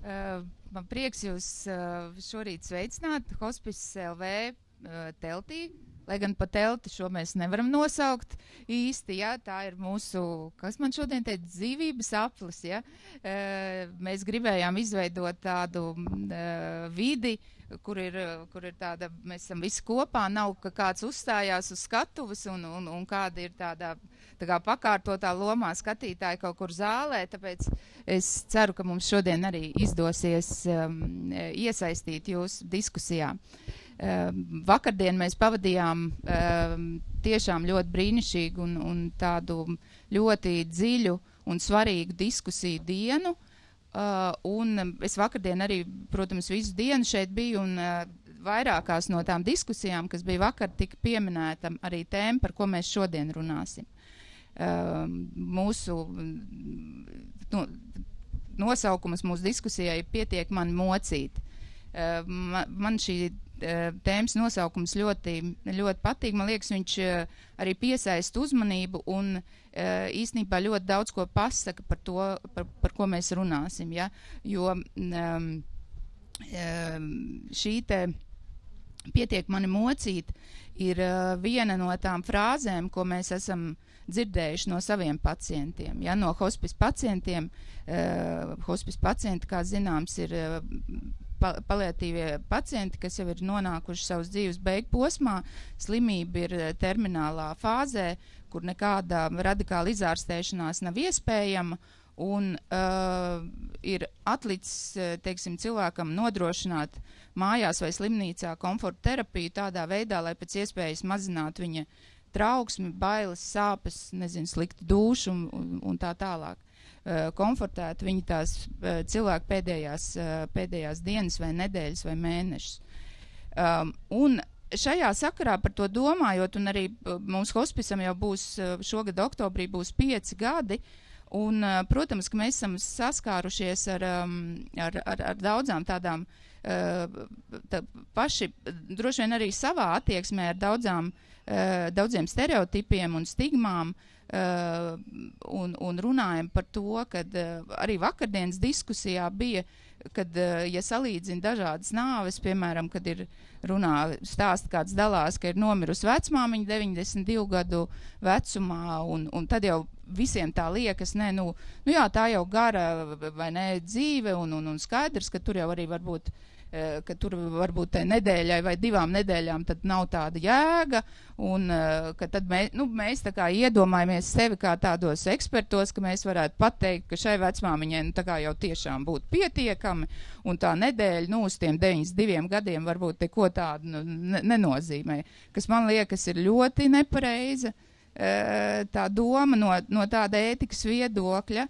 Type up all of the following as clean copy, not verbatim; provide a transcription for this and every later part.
Man prieks jūs šorīt sveicināt Hospice LV teltī. Lai gan pa telti šo mēs nevaram nosaukt īsti, ja, tā ir mūsu, kas man šodien teica, dzīvības aplis, ja. Mēs gribējām izveidot tādu vidi, kur ir tāda, mēs esam visi kopā, nav, ka kāds uzstājās uz skatuves un kāda ir tādā tā kā pakārtotā lomā skatītāji kaut kur zālē, tāpēc es ceru, ka mums šodien arī izdosies iesaistīt jūs diskusijā. Vakardien mēs pavadījām tiešām ļoti brīnišķīgu un tādu ļoti dziļu un svarīgu diskusiju dienu. Un es vakardien arī, protams, visu dienu šeit biju un vairākās no tām diskusijām, kas bija vakar, tika pieminēta arī tēma, par ko mēs šodien runāsim. Mūsu nosaukums mūsu diskusijai pietiek mani mocīt. Man šī tēmas nosaukums ļoti, ļoti patīk. Man liekas, viņš arī piesaista uzmanību un īstenībā ļoti daudz ko pasaka par to, par ko mēs runāsim. Ja? Jo šī te pietiek mani mocīt ir viena no tām frāzēm, ko mēs esam dzirdējuši no saviem pacientiem. Ja? No hospice pacientiem. Hospice pacienti, kā zināms, ir paliatīvie pacienti, kas jau ir nonākuši savas dzīves beigu posmā, slimība ir terminālā fāzē, kur nekāda radikāla izārstēšanās nav iespējama, un ir atlicis, teiksim, cilvēkam nodrošināt mājās vai slimnīcā komforta terapiju tādā veidā, lai pēc iespējas mazinātu viņa trauksmi, bailes, sāpes, nezinu, sliktu dušu un tā tālāk. Komfortētu viņi tās cilvēku pēdējās dienas vai nedēļas vai mēnešus. Un šajā sakarā par to domājot, un arī mums hospicam jau būs šogad oktobrī būs 5 gadi, un, protams, ka mēs esam saskārušies ar daudzām tādām paši, droši vien arī savā attieksmē ar daudziem stereotipiem un stigmām, un runājam par to, kad arī vakardienas diskusijā bija, kad, ja salīdzina dažādas nāves, piemēram, kad ir stāsta kāds dalās, ka ir nomirusi vecmāmiņa 92 gadu vecumā, un tad jau visiem tā liekas, jā, tā jau gara vai ne dzīve, un skaidrs, ka tur jau arī ka tur varbūt nedēļai vai 2 nedēļām tad nav tāda jēga, un ka tad mēs tā kā iedomājamies sevi kā tādos ekspertos, ka mēs varētu pateikt, ka šai vecmāmiņai tā kā jau tiešām būtu pietiekami, un tā nedēļa, uz tiem 92 gadiem varbūt neko tādu nenozīmē, kas man liekas ir ļoti nepareiza tā doma no tāda ētikas viedokļa.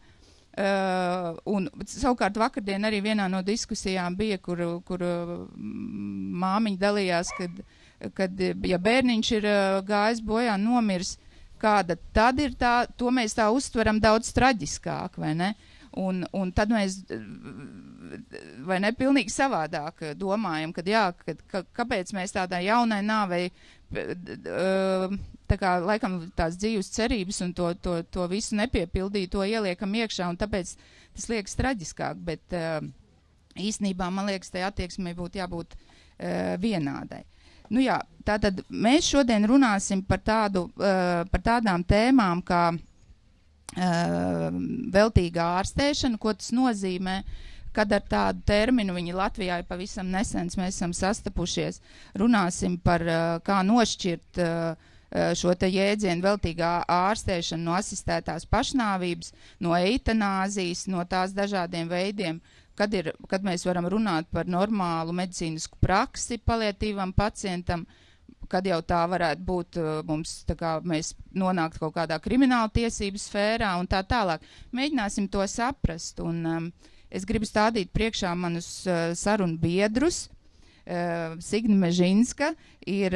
Un savukārt vakardien arī vienā no diskusijām bija, kur māmiņa dalījās, kad ja bērniņš ir gājis bojā, nomirs, kāda tad ir tā, to mēs tā uztveram daudz traģiskāk, vai ne? Un tad mēs, vai ne, pilnīgi savādāk domājam, kāpēc mēs tādai jaunai nāvei tā kā laikam tās dzīves cerības un to visu nepiepildīja, to ieliekam iekšā, un tāpēc tas liekas traģiskāk, bet īstenībā, man liekas, tai attieksmei būtu jābūt vienādai. Nu jā, tātad mēs šodien runāsim par tādām tēmām, kā veltīgā ārstēšana, ko tas nozīmē, kad ar tādu terminu viņi Latvijā ir pavisam nesens, mēs esam sastapušies, runāsim par kā nošķirt šo te jēdzienu veltīgā ārstēšanu no asistētās pašnāvības, no eitanāzijas, no tās dažādiem veidiem, kad mēs varam runāt par normālu medicīnisku praksi paliatīvam pacientam, kad jau tā varētu būt mums, tā kā mēs nonākt kaut kādā krimināla tiesību sfērā un tā tālāk. Mēģināsim to saprast, un es gribu stādīt priekšā manus sarunu biedrus. Signa Mežinska ir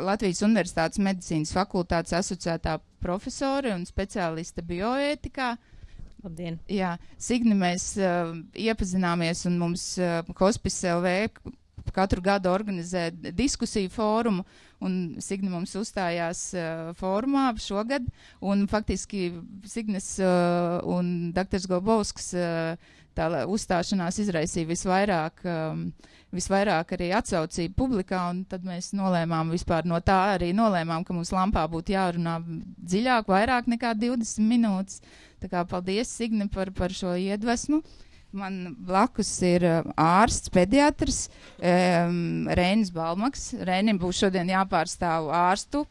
Latvijas Universitātes medicīnas fakultātes asociētā profesore un speciāliste bioētikā. Labdien! Jā, Signi, mēs iepazināmies un mums Hospice LV katru gadu organizē diskusiju fórumu, un Signe mums uzstājās fórumā šogad, un faktiski Signes un dr. Golbovskas tā uzstāšanās izraisīja visvairāk arī atsaucību publikā, un tad mēs nolēmām vispār no tā arī nolēmām, ka mums lampā būtu jārunā dziļāk, vairāk nekā 20 minūtes. Tā kā paldies, Signe, par šo iedvesmu. Man blakus ir ārsts, pediatrs, Reinis Balmaks. Reinim būs šodien jāpārstāv ārstu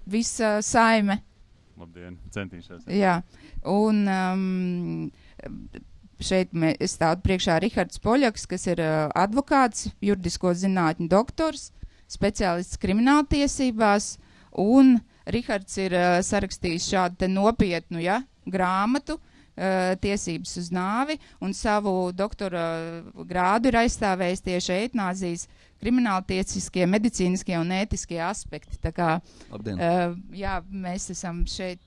visa saime. Labdien, centīšos. Jā, un šeit stāv priekšā Rihards Poļaks, kas ir advokāts, juridisko zinātņu doktors, speciālists krimināltiesībās, un Rihards ir sarakstījis šādu te nopietnu grāmatu, tiesības uz nāvi, un savu doktora grādu ir aizstāvējis tieši eitanāzijas krimināltiesiskie, medicīniskie un ētiskie aspekti. Tā kā, mēs esam šeit,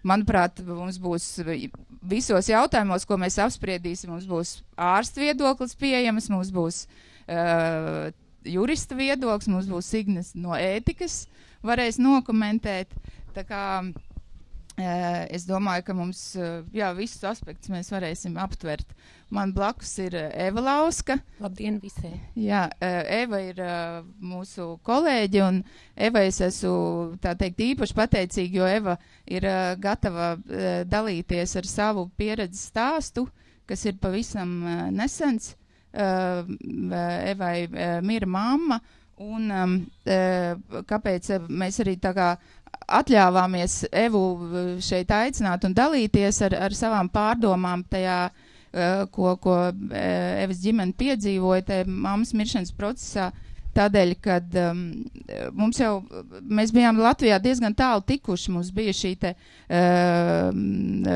manuprāt, mums būs visos jautājumos, ko mēs apspriedīsim, mums būs ārsta viedoklis pieejams, mums būs jurista viedoklis, mums būs Signes no ētikas, varēs nokomentēt. Tā kā es domāju, ka mums visus aspektus mēs varēsim aptvert. Man blakus ir Eva Lauska. Labdien visiem! Jā, Eva ir mūsu kolēģi, un Eva es esmu, tā teikt, īpaši pateicīga, jo Eva ir gatava dalīties ar savu pieredzes stāstu, kas ir pavisam nesens. Evai mira mamma, un kāpēc mēs arī tā kā atļāvāmies Evu šeit aicināt un dalīties ar savām pārdomām tajā, ko Evas ģimene piedzīvoja tajā mammas miršanas procesā, tādēļ, kad mēs bijām Latvijā diezgan tālu tikuši, mums bija šī te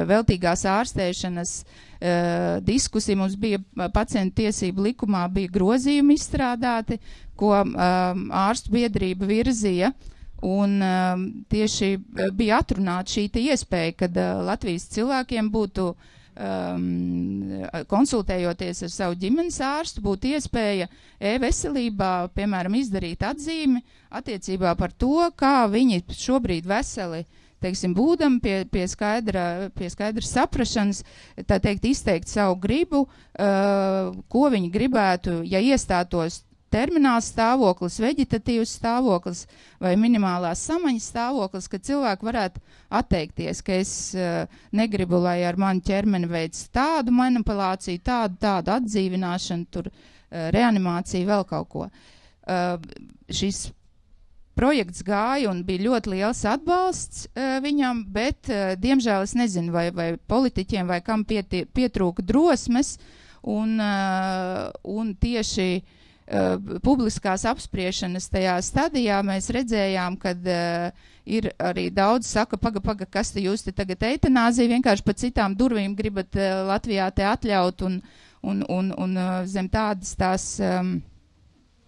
veltīgās ārstēšanas diskusija, mums bija pacientu tiesību likumā, bija grozījumi izstrādāti, ko ārstu biedrība virzīja. Un tieši bija atrunāta šī iespēja, kad Latvijas cilvēkiem būtu, konsultējoties ar savu ģimenes ārstu, būtu iespēja e-veselībā, piemēram, izdarīt atzīmi attiecībā par to, kā viņi šobrīd veseli, teiksim, būdam pie skaidras saprašanas, tā teikt, izteikt savu gribu, ko viņi gribētu, ja iestātos termināls stāvoklis, veģetatīvs stāvoklis vai minimālās samaņas stāvoklis, ka cilvēki varētu atteikties, ka es negribu, lai ar mani ķermeni veic tādu manipulāciju, tādu atdzīvināšanu, tur reanimāciju, vēl kaut ko. Šis projekts gāja un bija ļoti liels atbalsts viņam, bet, diemžēl, es nezinu, vai politiķiem vai kam pietrūka drosmes, un tieši publiskās apspriešanas tajā stadijā mēs redzējām, kad ir arī daudz saka, paga, kas te jūs te tagad eitanāziju, vienkārši pa citām durvīm gribat Latvijā te atļaut, un zem tādas tās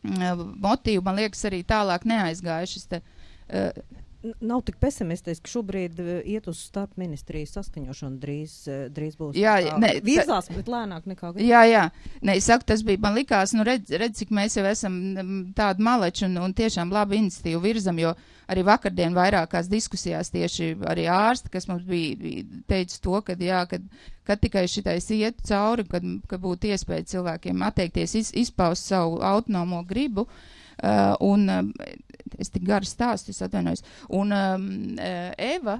motīvu, man liekas, arī tālāk neaizgāja šis te. Nav tik pesimistiski, šobrīd iet uz starp ministriju saskaņošanu drīz būs. Jā, virzās, bet lēnāk nekā. Jā. Ne, es saku, tas bija, man likās, redz, cik mēs jau esam tādi maleči un tiešām labi iniciatīvu virzam, jo arī vakardien vairākās diskusijās tieši arī ārsti, kas mums bija teicis to, kad tikai šitais iet cauri, kad būtu iespēja cilvēkiem atteikties, izpaust savu autonomo gribu, un es tik garu stāstu, es atvainojos. Un Eva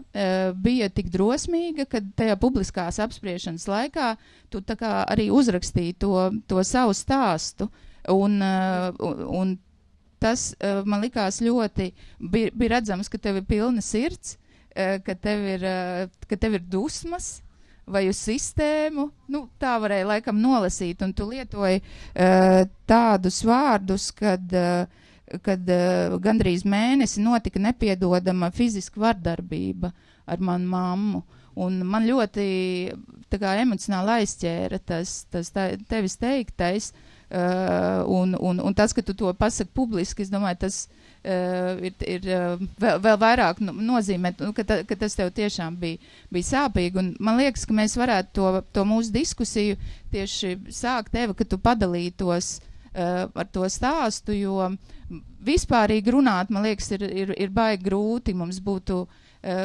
bija tik drosmīga, ka tajā publiskās apspriešanas laikā tu tā kā arī uzrakstīji to savu stāstu. Un tas man likās ļoti, bija redzams, ka tev ir pilna sirds, ka tev ir dusmas vai uz sistēmu. Nu, tā varēja laikam nolasīt, un tu lietoji tādus vārdus, kad gandrīz mēnesi notika nepiedodama fiziska vardarbība ar manu mammu. Un man ļoti tā kā emocionāli aizķēra tas tevis teiktais, un tas, ka tu to pasaki publiski, es domāju, tas ir vēl vairāk nozīmē, ka tas tev tiešām bija sāpīgi. Un man liekas, ka mēs varētu to mūsu diskusiju tieši sākt, Eva, ka tu padalītos ar to stāstu, jo vispārīgi runāt, man liekas, ir baigi grūti. Mums būtu,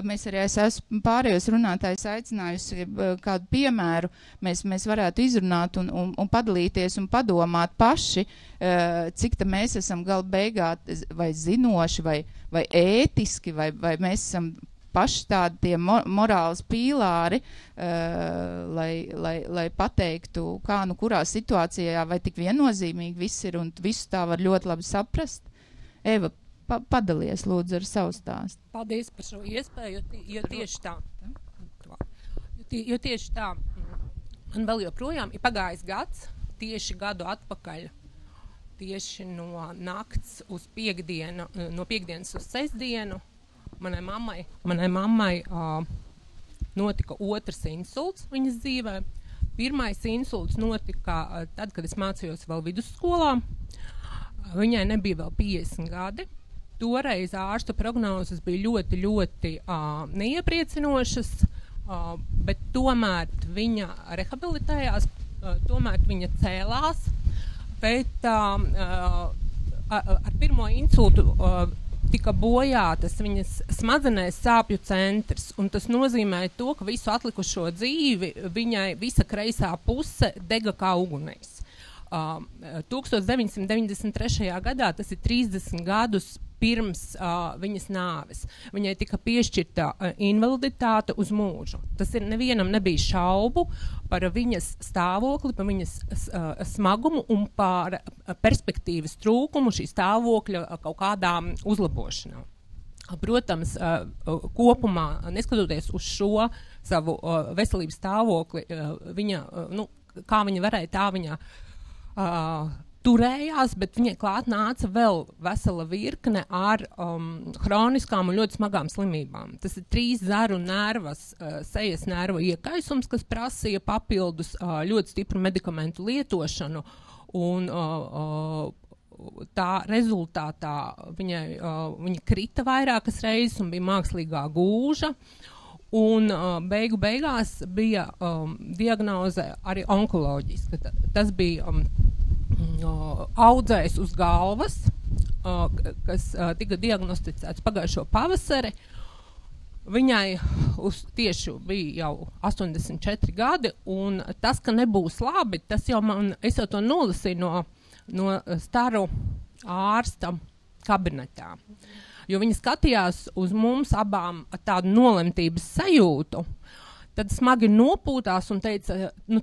mēs arī esmu pārējos runātājus aicinājusi kādu piemēru, mēs varētu izrunāt un padalīties un padomāt paši, cik tā mēs esam gala beigā vai zinoši, vai ētiski, vai mēs esam paši tādi tie morāls pīlāri, lai pateiktu, kā nu kurā situācijā vai tik viennozīmīgi viss ir un visu tā var ļoti labi saprast. Eva, padalies lūdzu ar savu stāstu. Paldies par šo iespēju, jo tieši tā. Jo tieši tā, man vēl joprojām ir pagājis gads, tieši gadu atpakaļ, tieši no nakts uz piekdienu, no piekdienas uz sestdienu, manai mammai notika otrs insults viņas dzīvē. Pirmais insults notika tad, kad es mācījos vēl vidusskolā. Viņai nebija vēl 50 gadi. Toreiz ārstu prognozes bija ļoti, ļoti neiepriecinošas, bet tomēr viņa rehabilitējās, tomēr viņa cēlās, bet ar pirmo insultu tika bojātas viņas smadzenēs sāpju centrs, un tas nozīmē to, ka visu atlikušo dzīvi viņai visa kreisā puse dega kā ugunīs. 1993. gadā, tas ir 30 gadus pirms viņas nāves, viņai tika piešķirta invaliditāte uz mūžu. Tas ir nevienam nebija šaubu par viņas stāvokli, par viņas smagumu un par perspektīvas trūkumu šī stāvokļa kaut kādā uzlabošanā. Protams, kopumā, neskatoties uz šo savu veselības stāvokli, viņa, kā viņa varēja, tā viņa turējās, bet viņai klāt nāca vēl vesela virkne ar hroniskām un ļoti smagām slimībām. Tas ir 3 zaru nervas, sejas nervu iekaisums, kas prasīja papildus ļoti stipru medikamentu lietošanu, un tā rezultātā viņa krita vairākas reizes un bija mākslīgā gūža, un beigās bija diagnoze arī onkoloģiska. Tas bija audzējs uz galvas, kas tika diagnosticēts pagājušo pavasari. Viņai tieši bija jau 84 gadi, un tas, ka nebūs labi, tas jau es jau to nolasīju no staru ārsta kabinetā. Jo viņa skatījās uz mums abām ar tādu nolemtības sajūtu, tad smagi nopūtās un teica,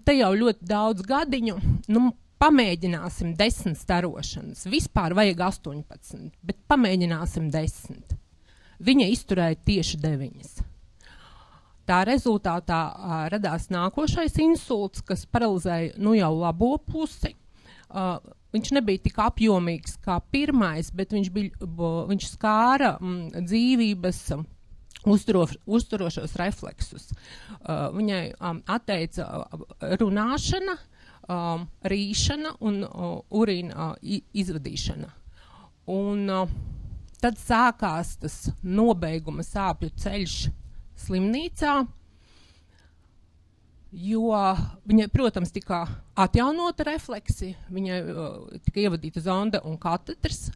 te jau ļoti daudz gadiņu, pamēģināsim 10 starošanas. Vispār vajag 18, bet pamēģināsim 10. Viņa izturēja tieši 9. Tā rezultātā radās nākošais insults, kas paralizēja jau labo pusi. Viņš nebija tik apjomīgs kā pirmais, bet viņš skāra dzīvības uzturošos refleksus. Viņai atteica runāšana, rīšana un urīna izvadīšana. Un tad sākās tas nobeiguma sāpju ceļš slimnīcā, jo viņai, protams, tika atjaunota refleksi, viņai tika ievadīta zonde un katetrs,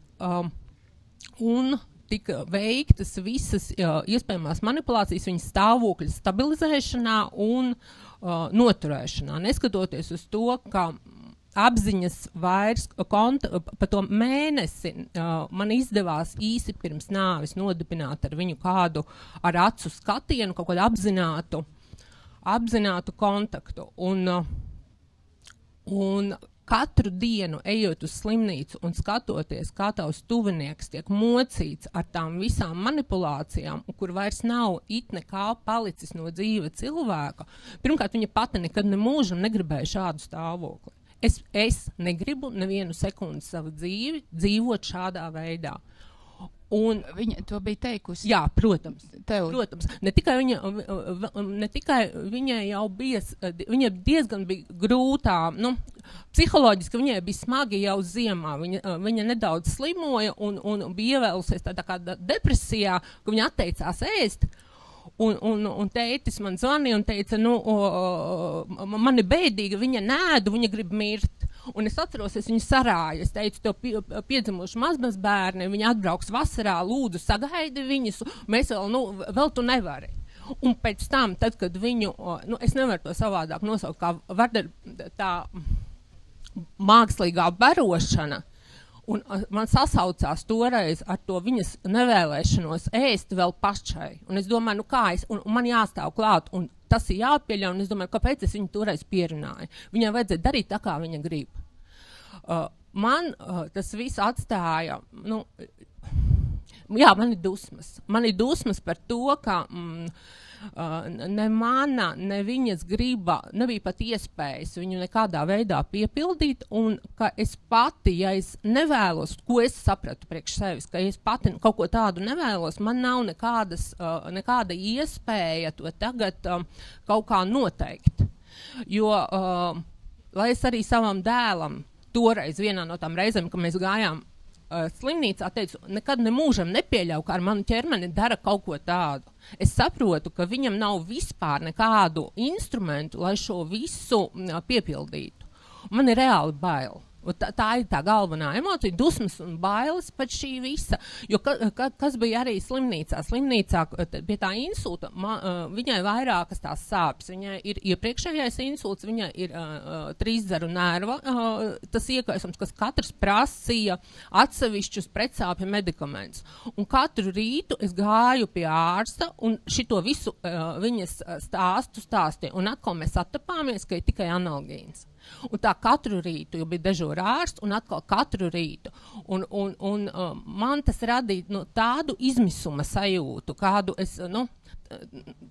un tika veiktas visas iespējamās manipulācijas viņas stāvokļa stabilizēšanā un noturēšanā. Neskatoties uz to, ka apziņas vairs pa to mēnesi man izdevās īsi pirms nāves nodibināt ar viņu kādu ar acu skatienu, kaut kādu apzinātu kontaktu. Un katru dienu ejot uz slimnīcu un skatoties, kā tavs tuvinieks tiek mocīts ar tām visām manipulācijām, kur vairs nav it nekā palicis no dzīva cilvēka, pirmkārt, viņa pati nekad nemūžam negribēja šādu stāvokli. Es negribu nevienu sekundi savu dzīvi dzīvot šādā veidā. Un viņa to bija teikusi? Jā, protams. Protams. Ne tikai viņai jau bija, viņa diezgan bija grūtā, psiholoģiski viņai bija smagi jau ziemā. Viņa nedaudz slimoja un bija ievēlusies tādā kā depresijā, ka viņa atteicās ēst. Un tētis man zvanīja un teica, man ir bēdīga, viņa nēdu, viņa grib mirt. Un es atceros, es viņu sarāju. Es teicu, tev piedzimuši mazbērni, viņi atbrauks vasarā, lūdzu, sagaidi viņus, mēs vēl tu nevari. Un pēc tam, tad, kad viņu, es nevaru to savādāk nosaukt, kā tā mākslīgā barošana, un man sasaucās toreiz ar to viņas nevēlēšanos ēst vēl pašai. Un es domāju, un man jāstāv klāt, un tas ir jāpieļauj, un es domāju, kāpēc es viņu toreiz pierunāju. Viņai vajadzēja darīt tā, kā viņa grib. Man tas viss atstāja, man ir dusmas. Man ir dusmas par to, ka ne mana, ne viņas griba nebija pat iespējas viņu nekādā veidā piepildīt, un ka es pati, ja es nevēlos, ko es sapratu priekš sevis, ka es pati kaut ko tādu nevēlos, man nav nekāda iespēja to tagad kaut kā noteikt. Jo, lai es arī savam dēlam toreiz vienā no tām reizēm, kad mēs gājām slimnīcā, teicu, nekad nemūžam nepieļauju, ka ar manu ķermeni dara kaut ko tādu. Es saprotu, ka viņam nav vispār nekādu instrumentu, lai šo visu piepildītu. Man ir reāli bail. Tā ir tā galvenā emocija, dusmas un bailes pēc šī visa. Jo kas bija arī slimnīcā? Slimnīcā pie tā insulta, viņai vairākas tās sāpes. Viņai ir iepriekšējais insults, viņai ir trīszaru nerva, tas iekaisums, kas katrs prasīja atsevišķus pretsāpju medikamentus. Un katru rītu es gāju pie ārsta un šito visu viņas stāstīju. Un atkal mēs attapāmies, ka ir tikai analgīns. Un tā katru rītu, jo bija dežūra ārsts, un atkal katru rītu. Un man tas radīja tādu izmisuma sajūtu, kādu es,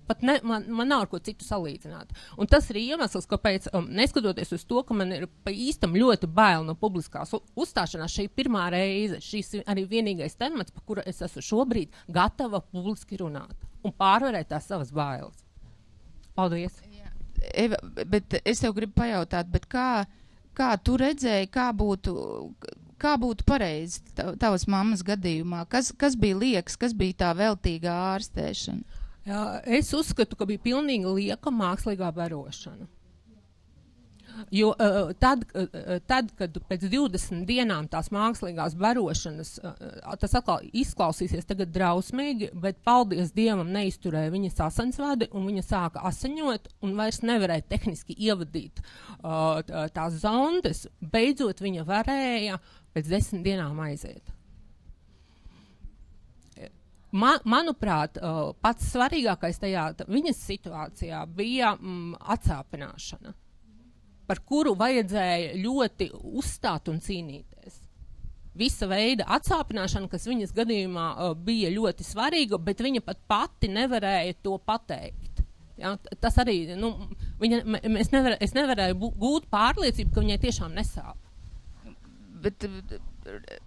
pat man nav ar ko citu salīdzināt. Un tas ir iemesls, kāpēc, neskatoties uz to, ka man ir pa īstam ļoti bail no publiskās uzstāšanās, šī pirmā reize, šīs arī vienīgais temats, par kuru es esmu šobrīd gatava publiski runāt un pārvarēt tās savas bailes. Paldies! Eva, bet es tev gribu pajautāt, bet kā tu redzēji, kā būtu pareizi tavas mammas gadījumā? Kas bija liekas, kas bija tā veltīgā ārstēšana? Jā, es uzskatu, ka bija pilnīgi lieka mākslīgā barošana. Jo tad, kad pēc 20 dienām tās mākslīgās barošanas, tas atkal izklausīsies tagad drausmīgi, bet paldies Dievam neizturēja viņas asinsvadi, un viņa sāka asiņot, un vairs nevarēja tehniski ievadīt tās zondes. Beidzot viņa varēja pēc 10 dienām aiziet. Manuprāt, pats svarīgākais tajā viņas situācijā bija atsāpināšana, par kuru vajadzēja ļoti uzstāt un cīnīties. Visa veida atsāpināšana, kas viņas gadījumā bija ļoti svarīga, bet viņa pat pati nevarēja to pateikt. Ja, tas arī, es nevarēju gūt pārliecību, ka viņai tiešām nesāp. Bet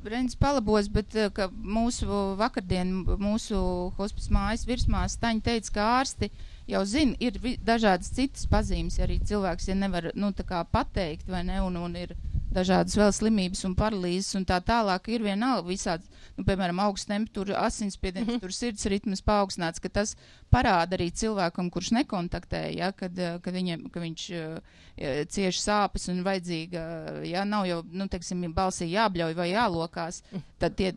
Reņģis palabos, bet ka mūsu hospice mājas virsmās Taņa teica, ka ārsti jau zina, ir dažādas citas pazīmes, arī cilvēks, ja nevar, tā kā pateikt, vai ne, un ir dažādas vēl slimības un paralīzes un tā tālāk, ir vienalga visāds, piemēram, augsts temperatūra, asinsspiediens, tur sirds ritmas paaugstināts, ka tas parāda arī cilvēkam, kurš nekontaktē, ja, kad viņš cieši sāpes un vajadzīga, ja, nav jau, teiksim, balsī jābļauj vai jālokās, tad tie,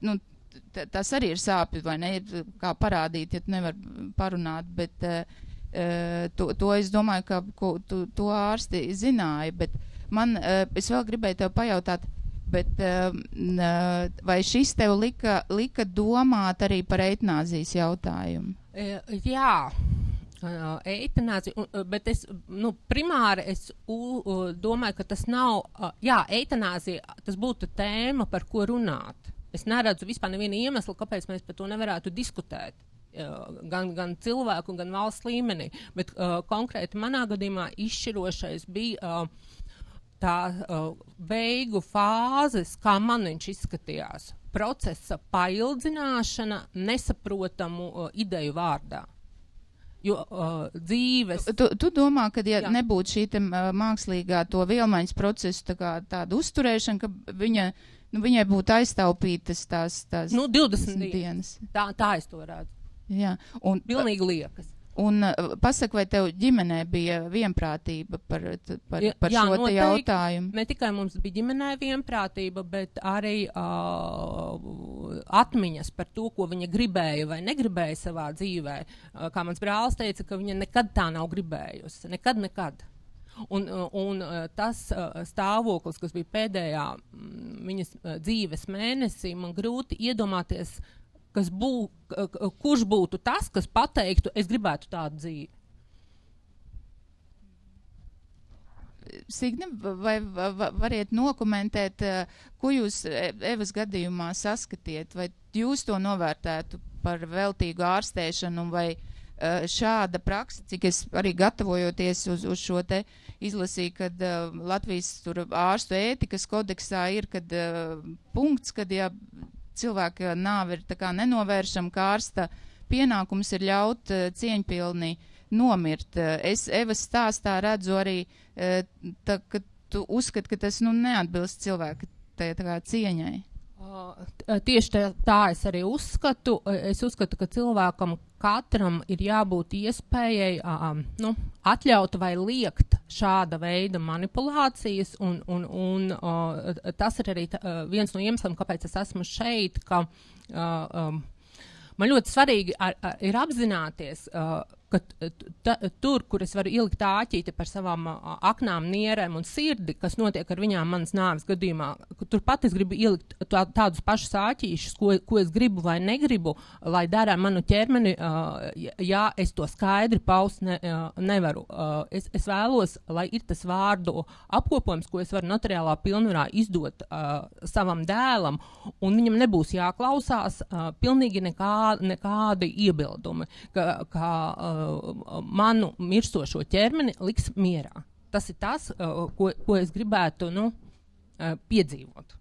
tas arī ir sāpju, vai ne, kā parādīt, ja tu nevar parunāt, bet to es domāju, ka to ārsti zināja, bet es vēl gribēju tev pajautāt, bet vai šis tev lika domāt arī par eitanāzijas jautājumu? Jā, eitanāzija, bet es, primāri es domāju, ka tas nav, eitanāzija, tas būtu tēma, par ko runāt. Es neredzu vispār nevienu iemeslu, kāpēc mēs par to nevarētu diskutēt. Gan cilvēku, gan valsts līmenī, bet konkrēti manā gadījumā izšķirošais bija tā beigu fāzes, kā man viņš izskatījās, procesa paildzināšana nesaprotamu ideju vārdā. Jo dzīves... Tu domā, ka ja nebūtu šī mākslīgā to vielmaiņas procesu tāda uzturēšana, ka viņai būtu aiztaupītas tās 20 dienas. Tā es to redzu. Jā. Pilnīgi liekas. Un pasaka, vai tev ģimenē bija vienprātība par Jā, šo te noteikti. jautājumu? Ne tikai mums bija ģimenē vienprātība, bet arī atmiņas par to, ko viņa gribēja vai negribēja savā dzīvē. Kā mans brālis teica, ka viņa nekad tā nav gribējusi. Nekad. Un tas stāvoklis, kas bija pēdējā viņas dzīves mēnesī, man grūti iedomāties, kurš būtu tas, kas pateiktu, es gribētu tādu dzīvi. Signe, vai variet nokomentēt, ko jūs Evas gadījumā saskatiet, vai jūs to novērtētu par veltīgu ārstēšanu, vai šāda praksa, cik es arī gatavojoties uz šo te izlasīju, kad Latvijas ārstu ētikas kodeksā ir, kad punkts, kad ja cilvēka nāve ir tā kā nenovēršama, kā ārsta pienākums ir ļaut cieņpilni nomirt. Es Evas stāstā redzu arī, ka tu uzskati, ka tas neatbilst cilvēka tā kā cieņai. Tieši tā es arī uzskatu. Es uzskatu, ka cilvēkam katram ir jābūt iespējai atļaut vai liekt šāda veida manipulācijas, un tas ir arī viens no iemesliem, kāpēc es esmu šeit, ka man ļoti svarīgi ir apzināties, ka tur, kur es varu ilikt āķīti par savām aknām, nierēm un sirdi, kas notiek ar viņām manas nāves gadījumā, turpat es gribu ilikt tādus pašus āķīšus, ko es gribu vai negribu, lai dara manu ķermeni, ja es to skaidri paust nevaru. Es vēlos, lai ir tas vārdu apkopojums, ko es varu notariālā pilnvarā izdot savam dēlam, un viņam nebūs jāklausās pilnīgi nekādi iebildumi, ka manu mirstošo ķermeni liks mierā. Tas ir tas, ko es gribētu piedzīvot.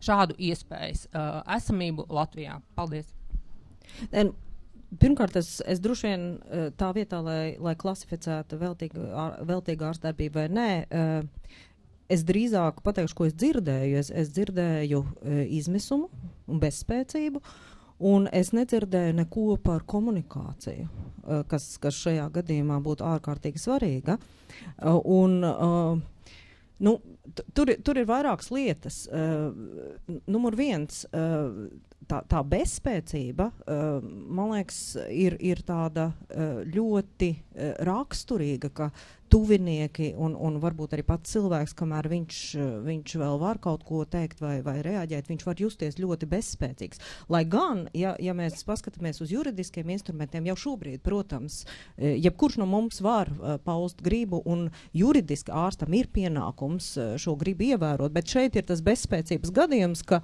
Šādu iespējas esamību Latvijā. Paldies. Pirmkārt, es droši vien tā vietā, lai klasificētu veltīgu ārstdarbību vai nē, es drīzāk pateikšu, ko es dzirdēju. Es dzirdēju izmisumu un bezspēcību, un es nedzirdēju neko par komunikāciju, kas šajā gadījumā būtu ārkārtīgi svarīga. Tur ir vairākas lietas. Numur viens, tā bezspēcība, man liekas, ir tāda ļoti raksturīga, ka tuvinieki un varbūt arī pats cilvēks, kamēr viņš vēl var kaut ko teikt vai reaģēt, viņš var justies ļoti bezspēcīgs. Lai gan, ja mēs paskatāmies uz juridiskiem instrumentiem, jau šobrīd, protams, jebkurš no mums var paust gribu, un juridiski ārstam ir pienākums šo gribu ievērot, bet šeit ir tas bezspēcības gadījums, ka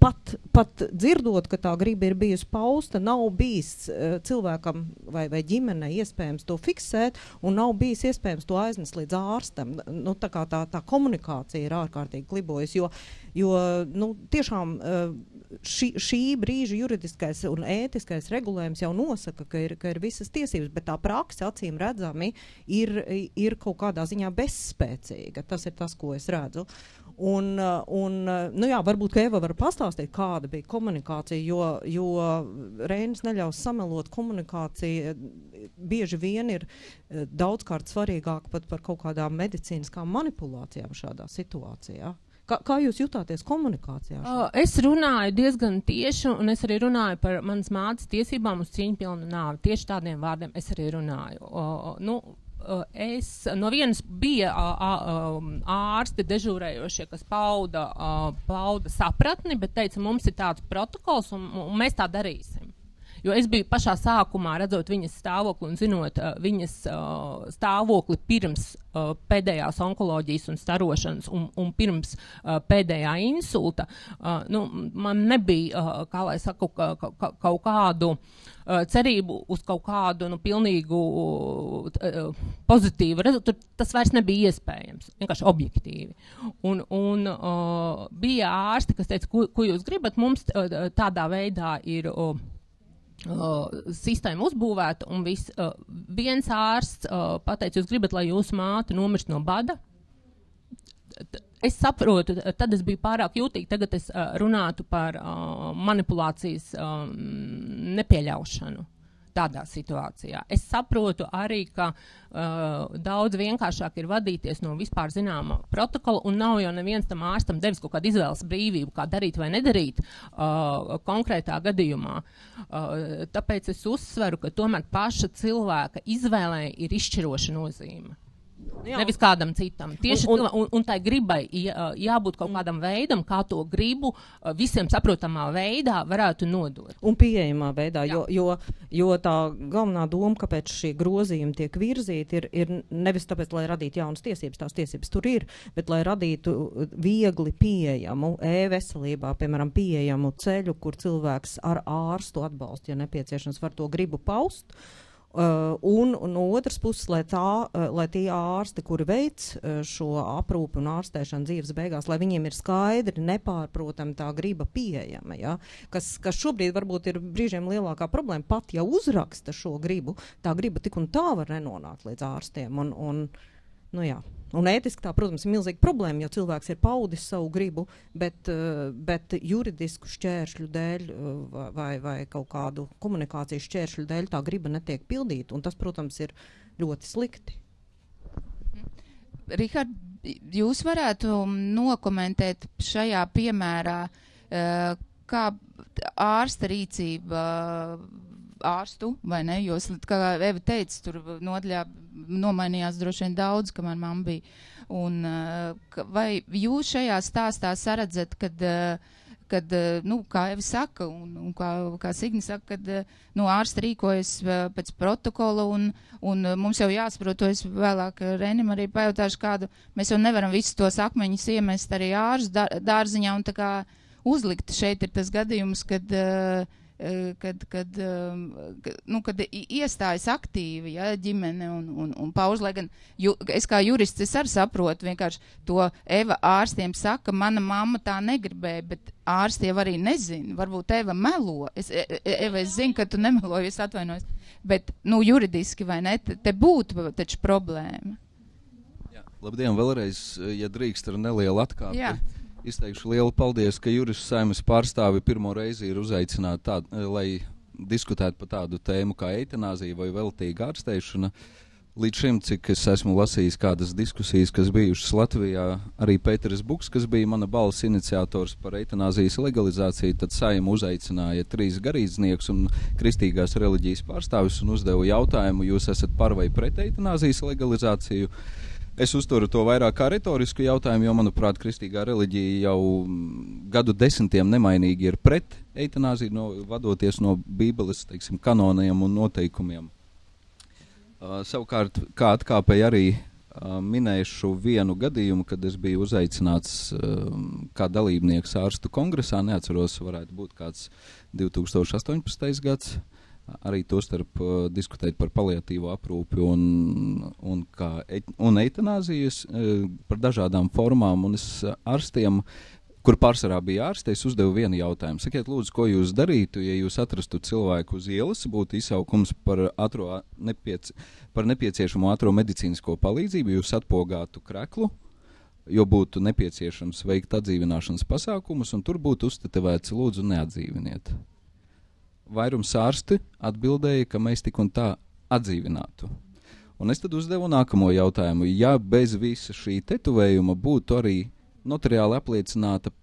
pat dzirdot, ka tā griba ir bijusi pausta, nav bijis cilvēkam vai ģimenei iespējams to fiksēt, un nav bijis iespējams to aiznes līdz ārstam. Tā komunikācija ir ārkārtīgi klibojusi, jo tiešām šī brīža juridiskais un ētiskais regulējums jau nosaka, ka ir visas tiesības, bet tā praksa acīm redzami ir kaut kādā ziņā bezspēcīga. Tas ir tas, ko es redzu. Varbūt, ka Eva var pastāstīt, kāda bija komunikācija, jo Reinis neļaus samelot, komunikācija bieži vien ir daudzkārt svarīgāka pat par kaut kādām medicīniskām manipulācijām šādā situācijā. Kā jūs jutāties komunikācijā? Es runāju diezgan tieši, un es arī runāju par manas mātes tiesībām uz cieņpilnu nāvi. Tieši tādiem vārdiem es arī runāju. Es no vienas bija ārsti dežūrējošie, kas pauda sapratni, bet teica, mums ir tāds protokols un mēs tā darīsim. Jo es biju pašā sākumā, redzot viņas stāvokli un zinot viņas stāvokli pirms pēdējās onkoloģijas un starošanas un pirms pēdējā insulta, man nebija, kā lai saku, kaut kādu cerību uz kaut kādu pilnīgu pozitīvu rezultātu. Tas vairs nebija iespējams, vienkārši objektīvi. Un bija ārsti, kas teica, ko jūs gribat, mums tādā veidā ir sistēma uzbūvēta, un viens ārsts pateica, jūs gribat, lai jūsu māte nomirst no bada? Es saprotu, tad es biju pārāk jūtīgi, tagad es runātu par manipulācijas nepieļaušanu. tādā situācijā. Es saprotu arī, ka daudz vienkāršāk ir vadīties no vispār zināma protokola, un nav jau neviens tam ārstam devis kaut kādu izvēles brīvību, kā darīt vai nedarīt konkrētā gadījumā. Tāpēc es uzsveru, ka tomēr paša cilvēka izvēlē ir izšķiroša nozīme. Jā. Nevis kādam citam. Tieši un tai gribai jābūt kaut kādam veidam, kā to gribu visiem saprotamā veidā varētu nodot. Un pieejamā veidā, jo tā galvenā doma, kāpēc šie grozījumi tiek virzīti, ir nevis tāpēc, lai radītu jaunas tiesības, tās tiesības tur ir, bet lai radītu viegli pieejamu e-veselībā, piemēram, pieejamu ceļu, kur cilvēks ar ārstu atbalstu, ja nepieciešams, var to gribu paust. Un no otras puses, lai tie ārsti, kuri veic šo aprūpi un ārstēšanu dzīves beigās, lai viņiem ir skaidri, nepārprotami tā griba pieejama, ja? Kas šobrīd varbūt ir brīžiem lielākā problēma, pat ja uzraksta šo gribu, tā griba tik un tā var nenonākt līdz ārstiem. Nu jā. Un ētiski tā, protams, ir milzīga problēma, jo cilvēks ir paudis savu gribu, bet juridisku šķēršļu dēļ vai kaut kādu komunikācijas šķēršļu dēļ tā griba netiek pildīta, un tas, protams, ir ļoti slikti. Rihard, jūs varētu nokomentēt šajā piemērā, kā ārsta rīcība ārstu, vai ne? Jūs, kā Eva teica, tur nomainījās droši vien daudz, kamēr mamma bija. Un vai jūs šajā stāstā saredzat, kad kā Eva saka, un kā Signi saka, kad ārsti rīkojas pēc protokola, un mums jau jāsaprot, to es vēlāk Renim arī pajautāšu kādu, mēs jau nevaram visus tos akmeņus iemest arī ārstu dārziņā, un tā kā uzlikt šeit ir tas gadījums, kad iestājas aktīvi, ja, ģimene un pauž, lai gan es kā jurists es arī saprotu, vienkārši to Eva ārstiem saka, mana mamma tā negribēja, bet ārsti jau arī nezina, varbūt Eva melo, Eva, es zinu, ka tu nemeloji, es atvainojos, bet, juridiski vai ne, te būtu taču problēma. Jā, labdien, vēlreiz, ja drīkst ar nelielu atkāpi. Jā. Izteikšu lielu paldies, ka Juristu Saeimas pārstāvi pirmo reizi ir uzaicināti lai diskutētu par tādu tēmu kā eitanāzija vai veltīga ārstēšana. Līdz šim, cik es esmu lasījis kādas diskusijas, kas bijušas Latvijā, arī Pēteris Buks, kas bija mana balss iniciators par eitanāzijas legalizāciju, tad Saeima uzaicināja 3 garīdzniekus un kristīgās reliģijas pārstāvis un uzdeva jautājumu, jūs esat par vai pret eitanāzijas legalizāciju? Es uzturu to vairāk kā retorisku jautājumu, jo, manuprāt, kristīgā reliģija jau gadu desmitiem nemainīgi ir pret eitanāziju, vadoties no Bībeles, teiksim, kanoniem un noteikumiem. Savukārt, kā atkāpēji arī minēšu vienu gadījumu, kad es biju uzaicināts kā dalībnieks ārstu kongresā, neatceros, varētu būt kāds 2018. gads, arī tostarp diskutēt par paliatīvo aprūpi un eitanāzijas par dažādām formām, un es ārstiem, kur pārsvarā bija ārsti, es uzdevu vienu jautājumu. Sakiet, lūdzu, ko jūs darītu, ja jūs atrastu cilvēku uz ielas, būtu izsaukums par nepieciešamo ātro medicīnisko palīdzību, jūs atpogātu kreklu, jo būtu nepieciešams veikt atdzīvināšanas pasākumus, un tur būtu uztetavēts, lūdzu, neatdzīviniet. Vairums ārsti atbildēja, ka mēs tik un tā atdzīvinātu. Un es tad uzdevu nākamo jautājumu. Ja bez visa šī tetuvējuma būtu arī notariāli apliecināta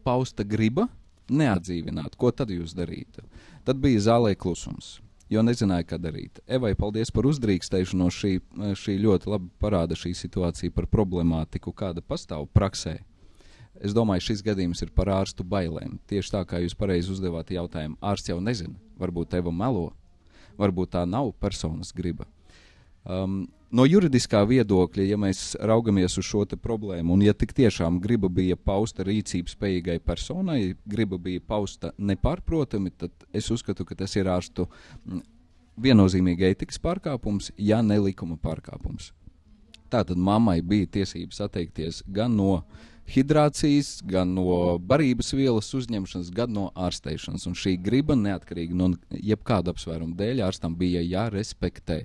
pausta griba neatdzīvināt, ko tad jūs darītu? Tad bija zālē klusums, jo nezināja, kā darīt. Evai, paldies par uzdrīkstēšanos, šī ļoti labi parāda šī situācija par problemātiku, kāda pastāv praksē. Es domāju, šis gadījums ir par ārstu bailēm. Tieši tā, kā jūs pareizi uzdevāt jautājumu, ārsts jau nezina, varbūt Eva melo, varbūt tā nav personas griba. No juridiskā viedokļa, ja mēs raugamies uz šo te problēmu, un ja tik tiešām griba bija pausta rīcības spējīgai personai, griba bija pausta nepārprotami, tad es uzskatu, ka tas ir ārstu viennozīmīgi ētikas pārkāpums, ja ne likuma pārkāpums. Tātad mammai bija tiesības atteikties gan no hidrācijas, gan no barības vielas uzņemšanas, gan no ārstēšanas. Un šī griba neatkarīgi no jebkāda apsvēruma dēļ ārstam bija jārespektē.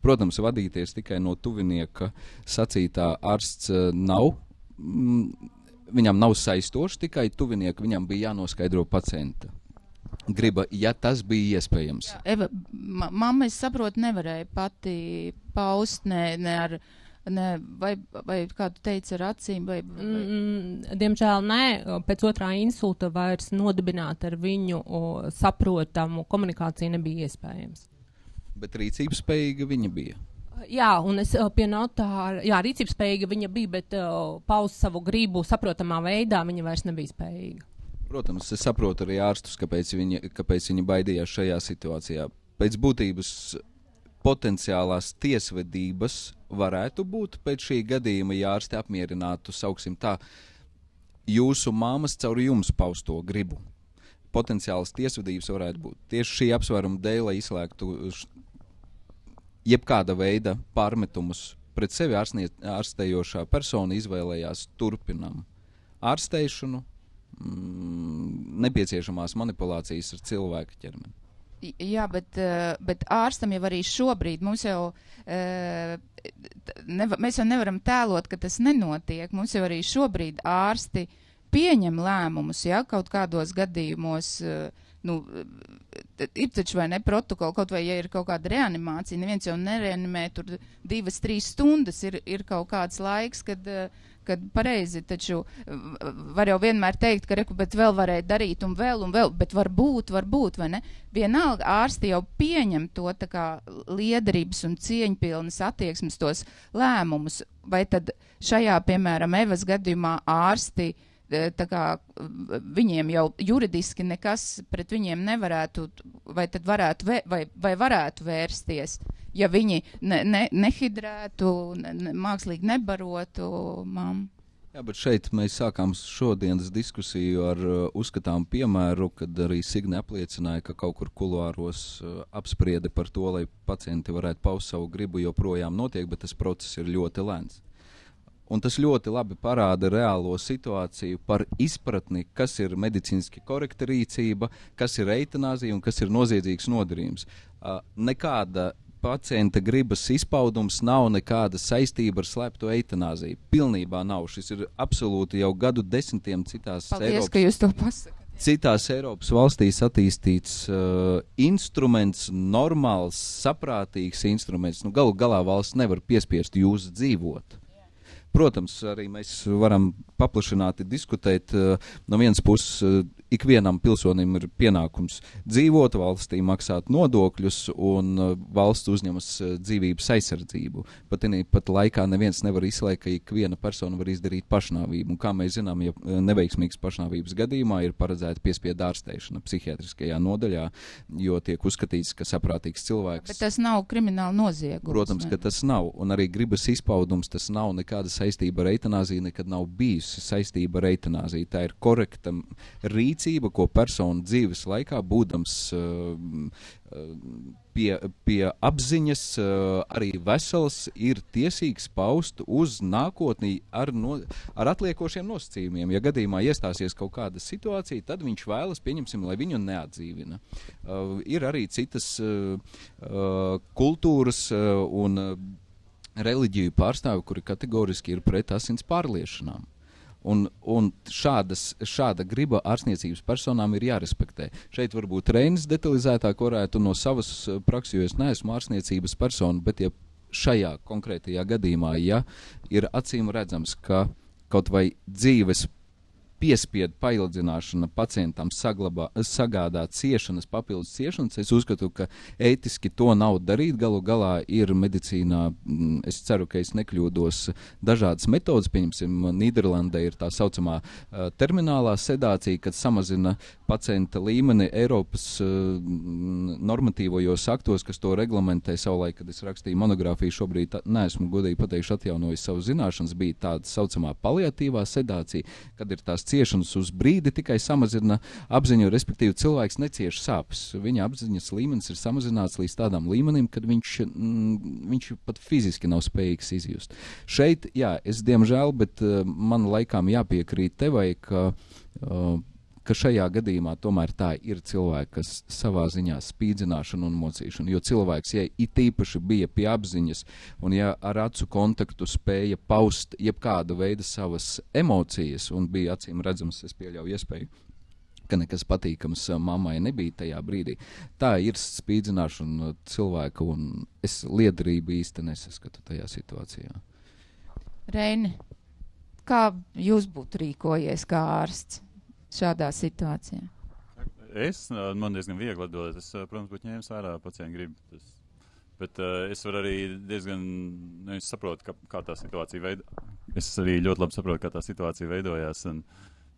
Protams, vadīties tikai no tuvinieka sacītā ārsts nav, viņam nav saistoši tikai tuvinieki, viņam bija jānoskaidro pacienta griba, ja tas bija iespējams. Eva, mamma, es saprotu, nevarēja pati paust ne ar, vai kā tu teici, ar acīm, vai... Diemžēl nē, pēc 2. insulta vairs nodibināt ar viņu saprotamu komunikāciju nebija iespējams. Bet rīcības spējīga viņa bija. Jā, un es pie notāra, rīcības spējīga viņa bija, bet paust savu gribu saprotamā veidā viņa vairs nebija spējīga. Protams, es saprotu arī ārstus, kāpēc viņi baidījās šajā situācijā. Pēc būtības potenciālās tiesvedības varētu būt pēc šī gadījuma, ja ārsti apmierinātu, sauksim tā, jūsu māmas caur jums pausto gribu. Potenciālas tiesvedības varētu būt. Tieši šī apsvēruma dēļ, lai izslēgtu jebkāda veida pārmetumus pret sevi ārstējošā persona izvēlējās turpinām ārstēšanu, nepieciešamās manipulācijas ar cilvēka ķermeni. Jā, bet ārstam jau arī šobrīd mums jau, mēs jau nevaram tēlot, ka tas nenotiek. Mums jau arī šobrīd ārsti pieņem lēmumus, ja, kaut kādos gadījumos, ir taču vai ne protokoli, kaut vai, ja ir kaut kāda reanimācija, neviens jau nereanimē tur 2-3 stundas, ir kaut kāds laiks, kad pareizi, taču var jau vienmēr teikt, ka bet vēl varēja darīt un vēl, bet varbūt, vai ne? Vienalga ārsti jau pieņem to tā kā liederības un cieņpilnas attieksmes tos lēmumus, vai tad šajā, piemēram, Evas gadījumā ārsti tā kā viņiem jau juridiski nekas pret viņiem nevarētu, vai tad varētu vērsties, ja viņi nehidrētu, mākslīgi nebarotu mammu. Jā, bet šeit mēs sākām šodienas diskusiju ar uzskatām piemēru, kad arī Signe apliecināja, ka kaut kur kuluāros apspriede par to, lai pacienti varētu paust savu gribu, joprojām notiek, bet tas process ir ļoti lēns. Un tas ļoti labi parāda reālo situāciju par izpratni, kas ir medicīniski korekta rīcība, kas ir eitanāzija un kas ir noziedzīgs nodarījums. Nekāda pacienta gribas izpaudums nav nekāda saistība ar slēpto eitanāziju. Pilnībā nav. Šis ir absolūti jau gadu desmitiem Paldies, ka jūs to pasakāt. Citās Eiropas valstīs attīstīts instruments, normāls, saprātīgs instruments. Galu galā valsts nevar piespiest jūs dzīvot. Protams, arī mēs varam paplašināti diskutēt. No vienas puses, ikvienam pilsonim ir pienākums dzīvot valstī, maksāt nodokļus, un valsts uzņemas dzīvības aizsardzību. Pat laikā neviens nevar izslēgt, ka ikviena persona var izdarīt pašnāvību. Un kā mēs zinām, ja neveiksmīgas pašnāvības gadījumā ir paredzēta piespiedu ārstēšana psihiatriskajā nodaļā, jo tiek uzskatīts, ka saprātīgs cilvēks... Bet tas nav krimināla noziegums. Protams, ka tas nav, un arī gribas izpaudums, tas nav nekāda saistība ar eitanāziju, nekad nav bijusi saistība ar eitanāziju. Tā ir korekta rīcība, ko persona dzīves laikā, būdams pie apziņas, arī vesels, ir tiesīgs paust uz nākotnī ar atliekošiem nosacījumiem. Ja gadījumā iestāsies kaut kāda situācija, tad viņš vēlas, pieņemsim, lai viņu neatdzīvina. Ir arī citas kultūras un reliģiju pārstāvi, kuri kategoriski ir pret asins pārliešanām. Un šāda griba ārstniecības personām ir jārespektē. Šeit varbūt Reinis detalizētāk varētu no savas prakses, jo es neesmu ārstniecības persona, bet ja šajā konkrētajā gadījumā, ja ir acīm redzams, ka kaut vai dzīves piespiedu paildzināšana pacientam sagādā ciešanas, papildus ciešanas, es uzskatu, ka ētiski to nav darīt. Galu galā ir medicīnā, es ceru, ka es nekļūdos, dažādas metodas. Pieņemsim, Nīderlandē ir tā saucamā terminālā sedācija, kad samazina pacienta līmeni. Eiropas normatīvojos aktos, kas to reglamentē savulaik, kad es rakstīju monogrāfiju, šobrīd neesmu godīgi pateikšu atjaunojis savu zināšanas, bija tāda saucamā paliatīvā sedācija, kad ir tās ciešanas uz brīdi tikai samazina apziņu, respektīvi cilvēks necieš sāpes. Viņa apziņas līmenis ir samazināts līdz tādām līmenim, kad viņš pat fiziski nav spējīgs izjust. Šeit, jā, es diemžēl, bet man laikām jāpiekrīt tevai, ka šajā gadījumā tomēr tā ir cilvēka, kas savā ziņā spīdzināšana un mocīšana, jo cilvēks, ja it īpaši bija pie apziņas un ja ar acu kontaktu spēja paust jebkādu veidu savas emocijas un bija acīm redzams, es pieļauju iespēju, ka nekas patīkams mammai nebija tajā brīdī. Tā ir spīdzināšana no cilvēka, un es liederību īsti nesaskatu tajā situācijā. Reini, kā jūs būtu rīkojies kā ārsts šādā situācijā? Man diezgan viegli atbildēt. Es, protams, būtu ņēmis vērā pacientu gribu. Bet es varu arī es saprotu, kā tā situācija es arī ļoti labi saprotu, kā tā situācija veidojās. Un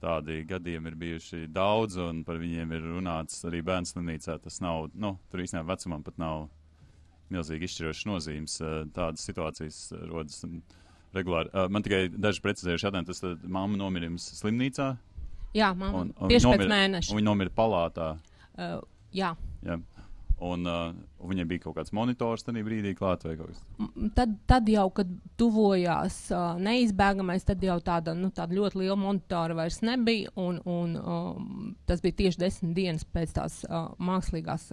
tādi gadījumi ir bijuši daudz, un par viņiem ir runāts arī bērnu slimnīcā. Tas nav, tur īstenībā vecumam pat nav milzīgi izšķirošas nozīmes. Tādas situācijas rodas regulāri. Man tikai daži precizējuši jautājumi, tas mamma nomirums slimnīcā. Jā, mamma. Tieši pēc mēneša. Un viņa nomira palātā. Jā. Un viņai bija kaut kāds monitors tajā brīdī klāt vai kaut kas? Tad jau, kad tuvojās neizbēgamais, tad jau tāda ļoti liela monitora vairs nebija, un tas bija tieši 10 dienas pēc tās mākslīgās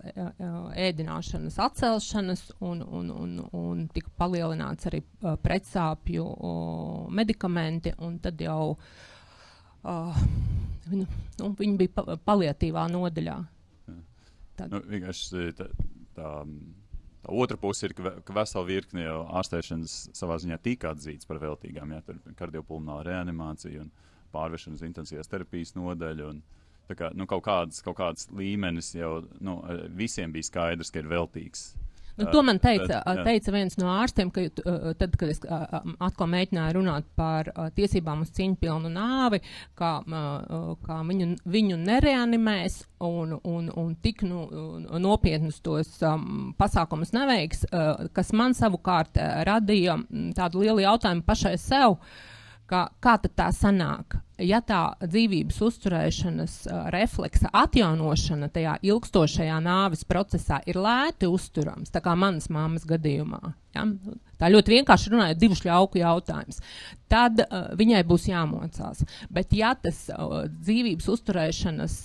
ēdināšanas atcelšanas, un tika palielināts arī pretsāpju medikamenti, un tad jau viņi bija paliatīvā nodaļā. Vienkārši tā otra puse ir, ka vesela virkne jau ārstēšanas savā ziņā tika atzīts par veltīgām. Tur ir kardiopulmonāla reanimācija un pārvešana uz intensīvās terapijas nodaļu. Un, tā kā, kaut kāds līmenis jau visiem bija skaidrs, ka ir veltīgs. To man teica viens no ārstiem, ka tad, kad es atkal mēģināju runāt par tiesībām uz cieņpilnu nāvi, kā viņu nereanimēs un tik nopietnus tos pasākumus neveiks, kas man savukārt radīja tādu lielu jautājumu pašai sev, kā tad tā sanāk? Ja tā dzīvības uzturēšanas refleksa atjaunošana tajā ilgstošajā nāves procesā ir lēti uzturams, tā kā manas mammas gadījumā, ja? Tā ļoti vienkārši runājot, 2 šļauku jautājums, tad viņai būs jāmocās. Bet ja tas dzīvības uzturēšanas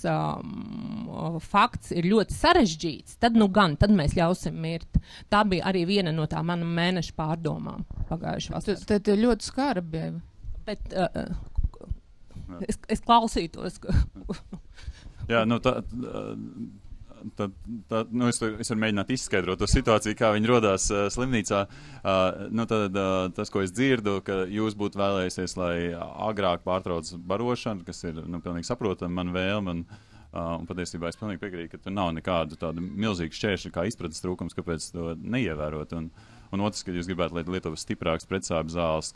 fakts ir ļoti sarežģīts, tad tad mēs ļausim mirt. Tā bija arī viena no tā mana mēneša pārdomām pagājuši vasarā. Tad ļoti skarbi. Bet es klausītos. Jā, es varu mēģināt izskaidrot to situāciju, kā viņi rodās slimnīcā. Tas, ko es dzirdu, ka jūs būtu vēlējusies, lai agrāk pārtrauc barošanu, kas ir pilnīgi saprotama man vēlme. Un patiesībā es pilnīgi piekrītu, ka tur nav nekādu tādu milzīgu šķēršļu kā izpratnes trūkums, kāpēc to neievērot. Un otrs, ka jūs gribētu, lai Lietuvas stiprāks pretsāpju zāles,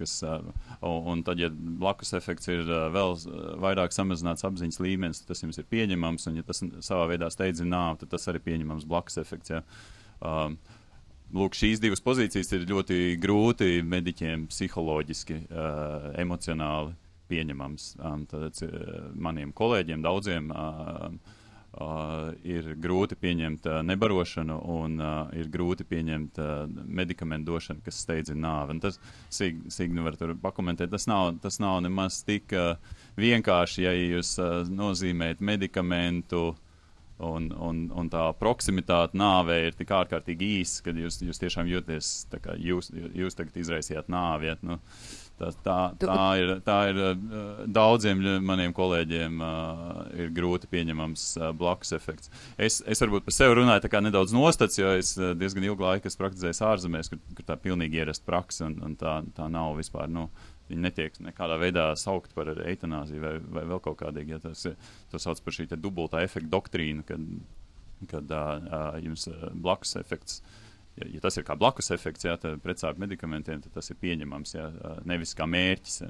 un tad, ja blakus efekts ir vēl vairāk samazināts apziņas līmenis, tas jums ir pieņemams, un ja tas savā veidā steidz nāvi, tad tas arī pieņemams blakus efekts. Ja. Lūk, šīs 2 pozīcijas ir ļoti grūti mediķiem psiholoģiski, emocionāli pieņemams. Tad maniem kolēģiem daudziem ir grūti pieņemt nebarošanu un ir grūti pieņemt medikamentu došanu, kas steidzina nāvi. Un tas, Signi var tur pakomentēt, tas nav nemaz tik vienkārši, ja jūs nozīmējat medikamentu un tā proximitāte nāvē ir tik ārkārtīgi īsa, kad jūs tiešām jūties, tā kā jūs tagad izraisījāt nāvi. Ja? Tā ir daudziem maniem kolēģiem ir grūti pieņemams blakus efekts. Es varbūt par sevi runāju tā kā nedaudz nostats, jo es diezgan ilgu laiku praktizēju ārzemēs, kur tā pilnīgi ierasta praksa, un tā nav vispār, viņi netiek nekādā veidā saukt par eitanāziju vai vēl kaut kādīgi. Ja to sauc par šī dubultā efekta doktrīnu, kad jums blakus efekts. Ja tas ir kā blakus efekts, pretsāpju medikamentiem, tad tas ir pieņemams, nevis kā mērķis.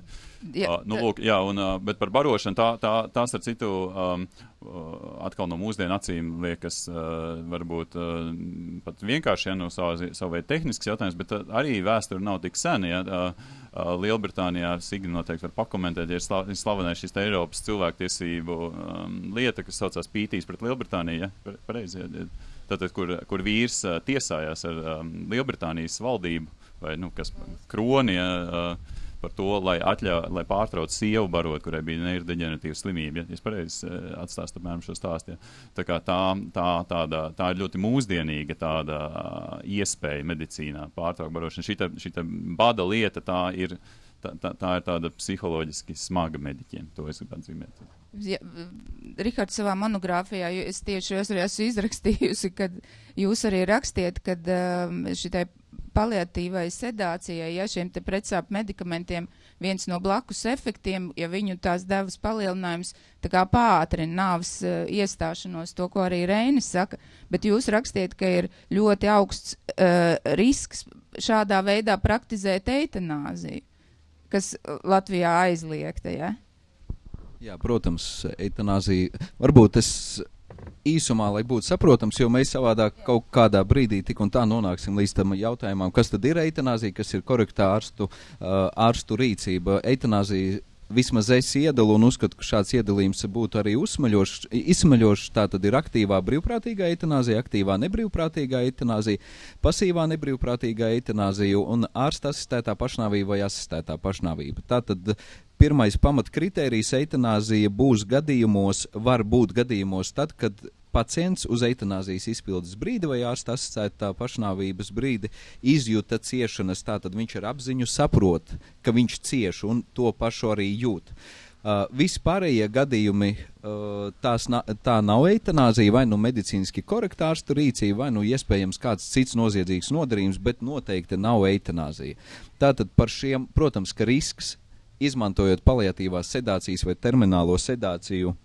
Bet par barošanu tās ar citu atkal no mūsdienu acīm liekas varbūt pat vienkārši no savu veidu tehnisks jautājums, bet arī vēsture nav tik sena. Ja. Lielbritānijā, Signi noteikti var pakomentēt, ir slavenais šis Eiropas cilvēktiesību lieta, kas saucās Pītīs pret Lielbritāniju. Ja? Pareizi, tātad, kur vīrs tiesājās ar Lielbritānijas valdību, vai kas kroni par to, lai pārtrauc sievu barot, kurai bija neirodeģeneratīva slimība. Ja es pareizi atstāstu apmēram šo stāstu. Ja. Tā kā tā ir ļoti mūsdienīga tāda iespēja medicīnā pārtraukt barošanu. Šita bada lieta, tā ir tā ir tāda psiholoģiski smaga mediķiem, to es gribu atzīmēt. Ja, Rihards, savā monogrāfijā, es tieši arī esmu izrakstījusi, kad jūs arī rakstiet, kad šitai paliatīvai sedācijai, ja šiem te pretsāp medikamentiem, viens no blakus efektiem, ja viņu tās devas palielinājums, tā kā pātrina nāves iestāšanos, to, ko arī Reinis saka, bet jūs rakstiet, ka ir ļoti augsts risks šādā veidā praktizēt eitanāziju, kas Latvijā aizliegta, ja? Jā, protams, eitanāzija. Varbūt es īsumā, lai būtu saprotams, jo mēs savādāk kaut kādā brīdī tik un tā nonāksim līdz tam jautājumam, kas tad ir eitanāzija, kas ir korektā ārstu rīcība. Eitanāzija vismaz es iedalu un uzskatu, ka šāds iedalījums būtu arī izsmaļošs. Tā tad ir aktīvā brīvprātīgā eitanāzija, aktīvā nebrīvprātīgā eitanāzija, pasīvā nebrīvprātīgā eitanāzija un ārsta asistētā pašnāvība vai asistētā pašnāvība. Tātad pirmais pamatkritērijs eitanāzija var būt gadījumos tad, kad pacients uz eitanāzijas izpildes brīdi vai ārsta asistētā pašnāvības brīdi izjūta ciešanas, tātad viņš ar apziņu saprot, ka viņš cieš un to pašu arī jūt. Vispārējie gadījumi, tā nav eitanāzija, vai nu medicīniski korekta ārstu rīcība, vai nu iespējams kāds cits noziedzīgs nodarījums, bet noteikti nav eitanāzija. Tātad par šiem, protams, ka risks, izmantojot paliatīvās sedācijas vai terminālo sedāciju,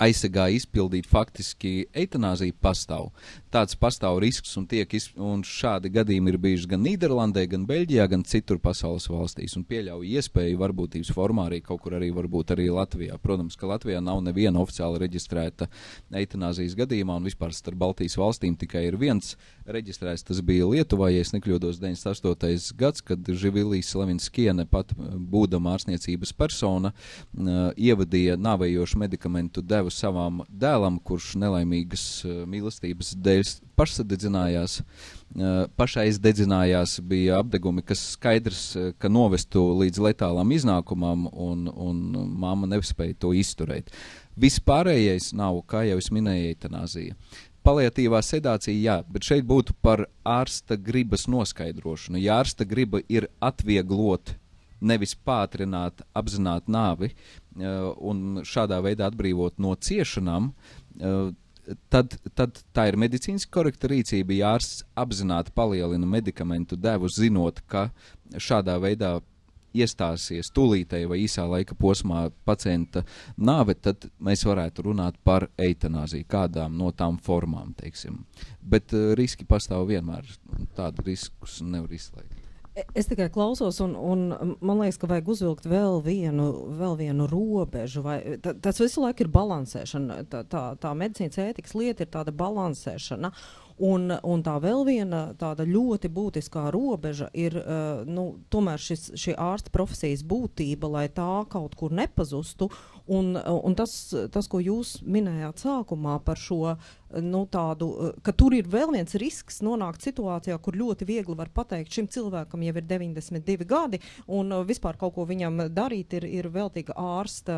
aizsegā izpildīt faktiski eitanāzija pastāv. Tāds pastāv risks un šādi gadījumi ir bijuši gan Nīderlandē, gan Beļģijā, gan citur pasaules valstīs un pieļauj iespēju varbūtības formā arī kaut kur arī varbūt arī Latvijā. Protams, ka Latvijā nav neviena oficiāli reģistrēta eitanāzijas gadījumā un vispār starp Baltijas valstīm tikai ir viens reģistrēts, tas bija Lietuvā, ja es nekļūdos 98. gads, kad Živilijas Slavinskiene pat būdama ārstniecības persona ievadīja nāvējošu medikamentu devu savām dēlam, kurš nelaimīgas mīlestības dēļ pašaizdedzinājās, bija apdegumi, kas skaidrs, ka novestu līdz letālam iznākumam un mamma nespēja to izturēt. Vispārējais nav, kā jau es minēju, eitanāzija. Paliatīvā sedācija, jā, bet šeit būtu par ārsta gribas noskaidrošanu. Ja ārsta griba ir atvieglot, nevis pātrināt, apzināt nāvi un šādā veidā atbrīvot no ciešanām, tad tā ir medicīniski korekta rīcība, ja ārsts apzināti palielina medikamentu devu, zinot, ka šādā veidā iestāsies tūlītēji vai īsā laika posmā pacienta nāve, tad mēs varētu runāt par eitanāziju, kādām no tām formām, teiksim. Bet riski pastāv vienmēr, tādu riskus nevar izslēgt. Es tikai klausos, un man liekas, ka vajag uzvilkt vēl vienu robežu. Tas visu laiku ir balansēšana. Tā medicīnas ētikas lieta ir tāda balansēšana. Un tā vēl viena tāda ļoti būtiskā robeža ir tomēr šī ārsta profesijas būtība, lai tā kaut kur nepazustu. Un tas, ko jūs minējāt sākumā par šo tādu, ka tur ir vēl viens risks nonākt situācijā, kur ļoti viegli var pateikt, šim cilvēkam jau ir 92 gadi, un vispār kaut ko viņam darīt ir veltīga ārsta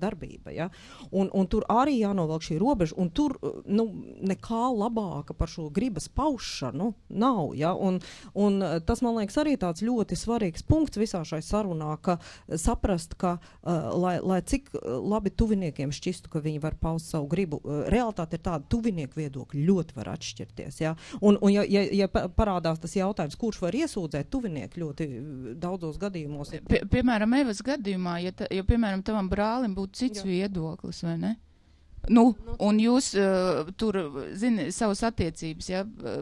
darbība. Ja? Un tur arī jānovelk šī robeža, un tur nekā labāka par šo gribas paušanu nav. Ja? Un tas, man liekas, arī tāds ļoti svarīgs punkts visā šai sarunā, ka saprast, ka lai cik labi tuviniekiem šķistu, ka viņi var paust savu gribu, realitāte ir tāda, tuvinieku viedokļi ļoti var atšķirties. Ja? Un ja parādās tas jautājums, kurš var iesūdzēt, tuvinieki ļoti daudzos gadījumos. Piemēram, Evas gadījumā, ja piemēram tavam brālim būtu cits viedoklis, vai ne? Un jūs tur, zini, savas attiecības, ja,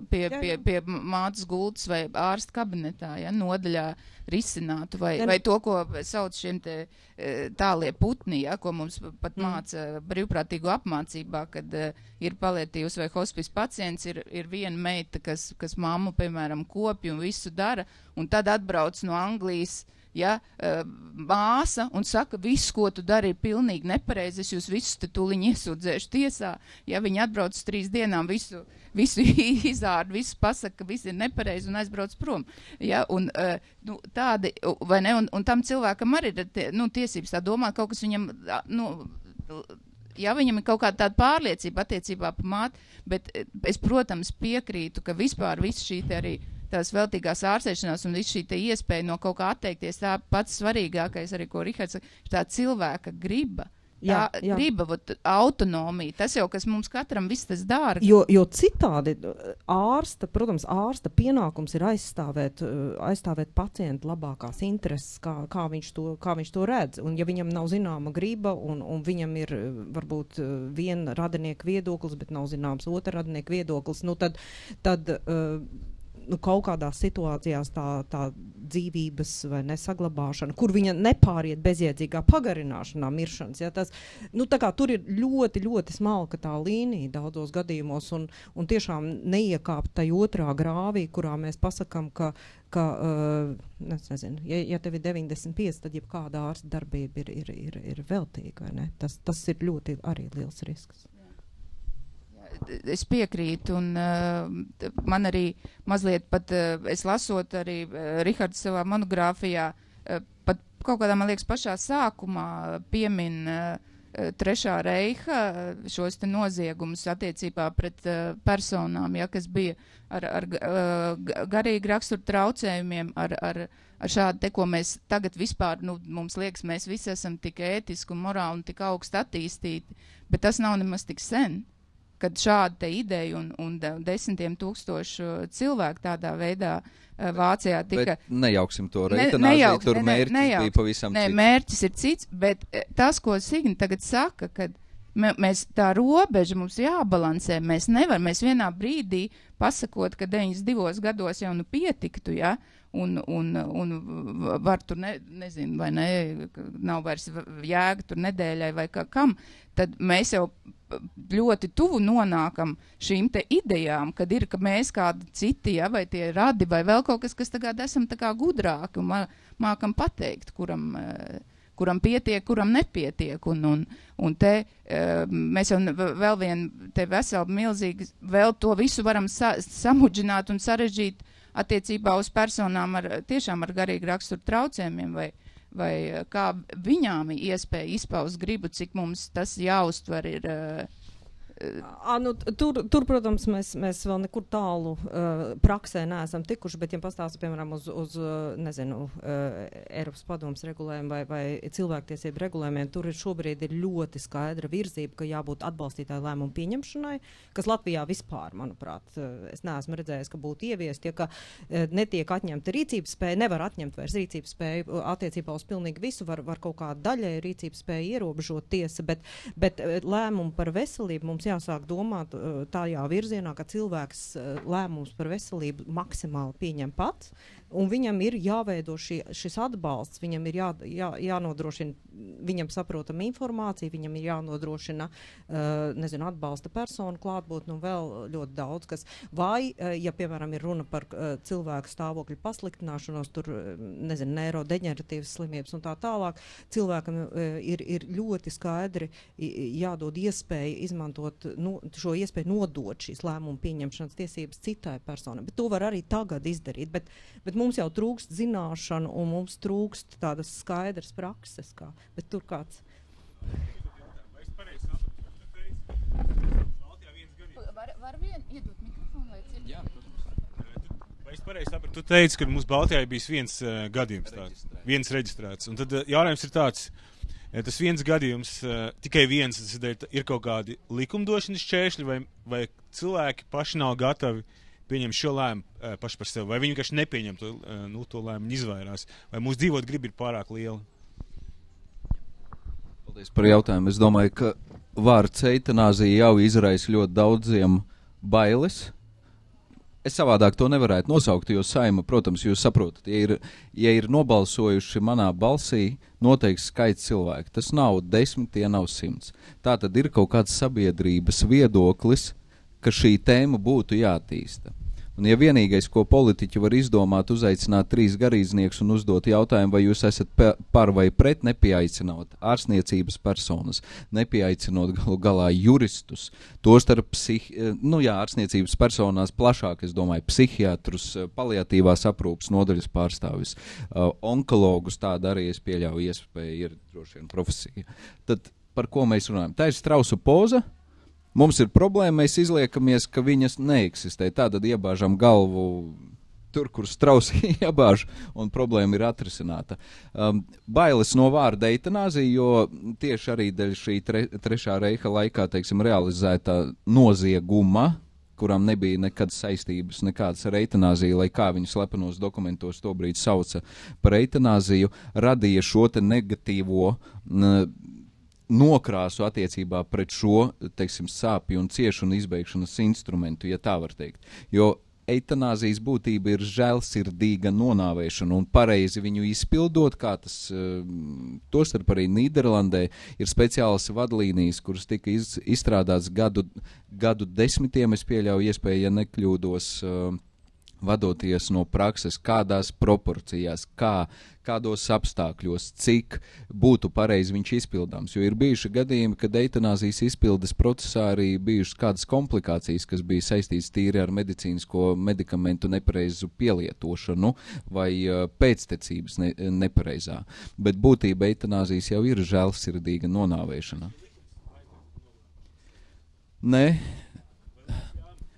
pie mātes gultas vai ārsta kabinetā, ja, nodaļā risinātu, vai to, ko sauc šiem te tālie putni, ja, ko mums pat māca brīvprātīgo apmācībā, kad ir paliatīvs vai hospice pacients, ir viena meita, kas mammu, piemēram, kopja un visu dara, un tad atbrauc no Anglijas, ja, māsa un saka, viss, ko tu dari, ir pilnīgi nepareizi, es jūs visus te tūliņ iesūdzēšu tiesā, ja viņi atbrauc 3 dienām, visu izārdu, visu pasaka, ka viss ir nepareizi un aizbrauc prom. Ja, un tādi, vai ne, un tam cilvēkam arī ir tiesības tā domāt, kaut kas viņam, ja viņam ir kaut kāda tāda pārliecība attiecībā par māti, bet es, protams, piekrītu, ka vispār viss šī te arī tās veltīgās ārstēšanās un viss šī te iespēja no kaut kā atteikties, tā pats svarīgākais arī, ko Rihards saka, ir tā cilvēka griba. Tā griba, autonomija, tas jau, kas mums katram viss tas dārgi. Jo citādi protams, ārsta pienākums ir aizstāvēt pacientu labākās intereses, kā viņš to redz. Un ja viņam nav zināma griba un viņam ir varbūt viena radinieka viedoklis, bet nav zināms otra radinieka viedoklis, tad kaut kādās situācijās tā dzīvības vai nesaglabāšana, kur viņa nepāriet bezjēdzīgā pagarināšanā miršanas. Ja, tā kā tur ir ļoti, ļoti smalka tā līnija daudzos gadījumos un tiešām neiekāpt tai otrā grāvī, kurā mēs pasakam, ka nezinu, ja tev ir 95, tad jebkāda ārsta darbība ir veltīga, vai ne? Tas ir ļoti arī liels risks. Es piekrītu, un man arī mazliet pat, es lasot arī Rihards savā monogrāfijā, pat kaut kādā, man liekas, pašā sākumā piemin Trešā reiha šos te noziegumus attiecībā pret personām, ja, kas bija ar garīgi raksturu traucējumiem, ar šādu te, ko mēs tagad vispār, mums liekas, mēs visi esam tik ētiski un morāli un tik augst attīstīti, bet tas nav nemaz tik sen. Kad šāda te ideja un desmitiem tūkstošu cilvēku tādā veidā Vācijā tika... Bet nejauksim to reitanāziju, tur mērķis bija pavisam cits. Nē, mērķis ir cits, bet tas, ko Signi tagad saka, kad mēs tā robeža mums jābalansē, mēs vienā brīdī pasakot, ka 92 gados jau pietiktu, ja, un var tur, nezinu, vai ne, nav vairs jēga tur nedēļai vai kam, tad mēs jau ļoti tuvu nonākam šīm te idejām, kad ir, ka mēs kādi citi, ja, vai tie radi, vai vēl kaut kas tagad esam tā kā gudrāki un mākam pateikt, kuram pietiek, kuram nepietiek, un te mēs jau vēl te veseli milzīgi, vēl to visu varam samudžināt un sarežģīt attiecībā uz personām tiešām ar garīgi raksturu traucējumiem, vai kā viņām iespēja izpaust gribu, cik mums tas jāuztver ir... Tur, protams, mēs vēl nekur tālu praksē neesam tikuši, bet, ja pastāstu, piemēram, uz nezinu, Eiropas padomas regulējumu vai cilvēktiesību regulējumiem, tur šobrīd ir ļoti skaidra virzība, ka jābūt atbalstītāju lēmumu pieņemšanai, kas Latvijā vispār, manuprāt, es neesmu redzējis, ka būtu ieviest, ja ka netiek atņemta rīcības spēja, nevar atņemt vairs rīcības spēju attiecībā uz pilnīgi visu, var kaut kā daļai rīcības spēju ierobežot tiesa, bet lēmumu par veselību mums jāsāk domāt tajā virzienā, ka cilvēks lēmums par veselību maksimāli pieņem pats, un viņam ir jāveido šis atbalsts, viņam ir jānodrošina viņam saprotama informācija, viņam ir jānodrošina, nezinu, atbalsta personu klātbūtni un vēl ļoti daudz, kas vai, ja, piemēram, ir runa par cilvēku stāvokļu pasliktināšanos, tur, nezinu, neirodeģeneratīvas slimības un tā tālāk, cilvēkam ir ļoti skaidri jādod iespēja izmantot, šo iespēju nodot šīs lēmumu pieņemšanas tiesības citai personai, bet to var arī tagad izdarīt, bet mums jau trūkst zināšanu un mums trūkst tādas skaidras prakses, bet tur kāds. Var iedot mikrofonu, lai cik? Jā, Vai es pareizi sapratu, tu teici, ka mums Baltijā ir bijis viens gadījums tāds, viens reģistrēts, un tad jautājums ir tāds, tas viens gadījums, tikai viens, tas ir kaut kādi likumdošanas šķēršļi, vai cilvēki paši nav gatavi pieņem šo lēmu paši par sevi, vai viņi vienkārši nepieņem to lēmu un izvairās, vai mūsu dzīvot gribi ir pārāk liela? Paldies par jautājumu. Es domāju, ka vārds eitanāzija jau izraisa ļoti daudziem bailes. Es savādāk to nevarētu nosaukt, jo Saima, protams, jūs saprotat, ja ir nobalsojuši manā balsī noteikts skaits cilvēku, tas nav 10, tie nav 100. Tā tad ir kaut kāds sabiedrības viedoklis, ka šī tēma būtu jātīsta. Un ja vienīgais, ko politiķi var izdomāt, uzaicināt 3 garīdzniekus un uzdot jautājumu, vai jūs esat par vai pret, nepieaicinot ārstniecības personas, nepieaicinot galu galā juristus, tostarp ārstniecības personās plašāk, es domāju, psihiatrus, paliatīvās aprūpas nodaļas pārstāvis, onkologus, tāda arī es pieļauju iespēju, ir droši vien profesija. Tad par ko mēs runājam? Tā ir Strausa poza. Mums ir problēma, mēs izliekamies, ka viņas neeksistē. Tātad iebāžam galvu tur, kur strausi iebāž, un problēma ir atrisināta. Bailes no vārda eitanāzija, jo tieši arī dēļ šī trešā reiha laikā, teiksim, realizētā nozieguma, kuram nebija nekad saistības nekādas ar eitanāziju, lai kā viņu slepenos dokumentos tobrīd sauca par eitanāziju, radīja šo te negatīvo nokrāsu attiecībā pret šo, teiksim, sāpju un ciešanu izbeigšanas instrumentu, ja tā var teikt. Jo eitanāzijas būtība ir žēlsirdīga nonāvēšana, un pareizi viņu izpildot, kā tas tostarp arī Nīderlandē ir speciālas vadlīnijas, kuras tika izstrādāts gadu desmitiem, es pieļauju iespēju, ja nekļūdos, vadoties no prakses, kādās proporcijās, kādos apstākļos, cik būtu pareizi viņš izpildāms. Jo ir bijuši gadījumi, kad eitanāzijas izpildes procesā arī bijušas kādas komplikācijas, kas bija saistīts tīri ar medicīnisko medikamentu nepareizu pielietošanu vai pēctecības nepareizā. Bet būtība eitanāzijas jau ir žēlsirdīga nonāvēšana. Nē.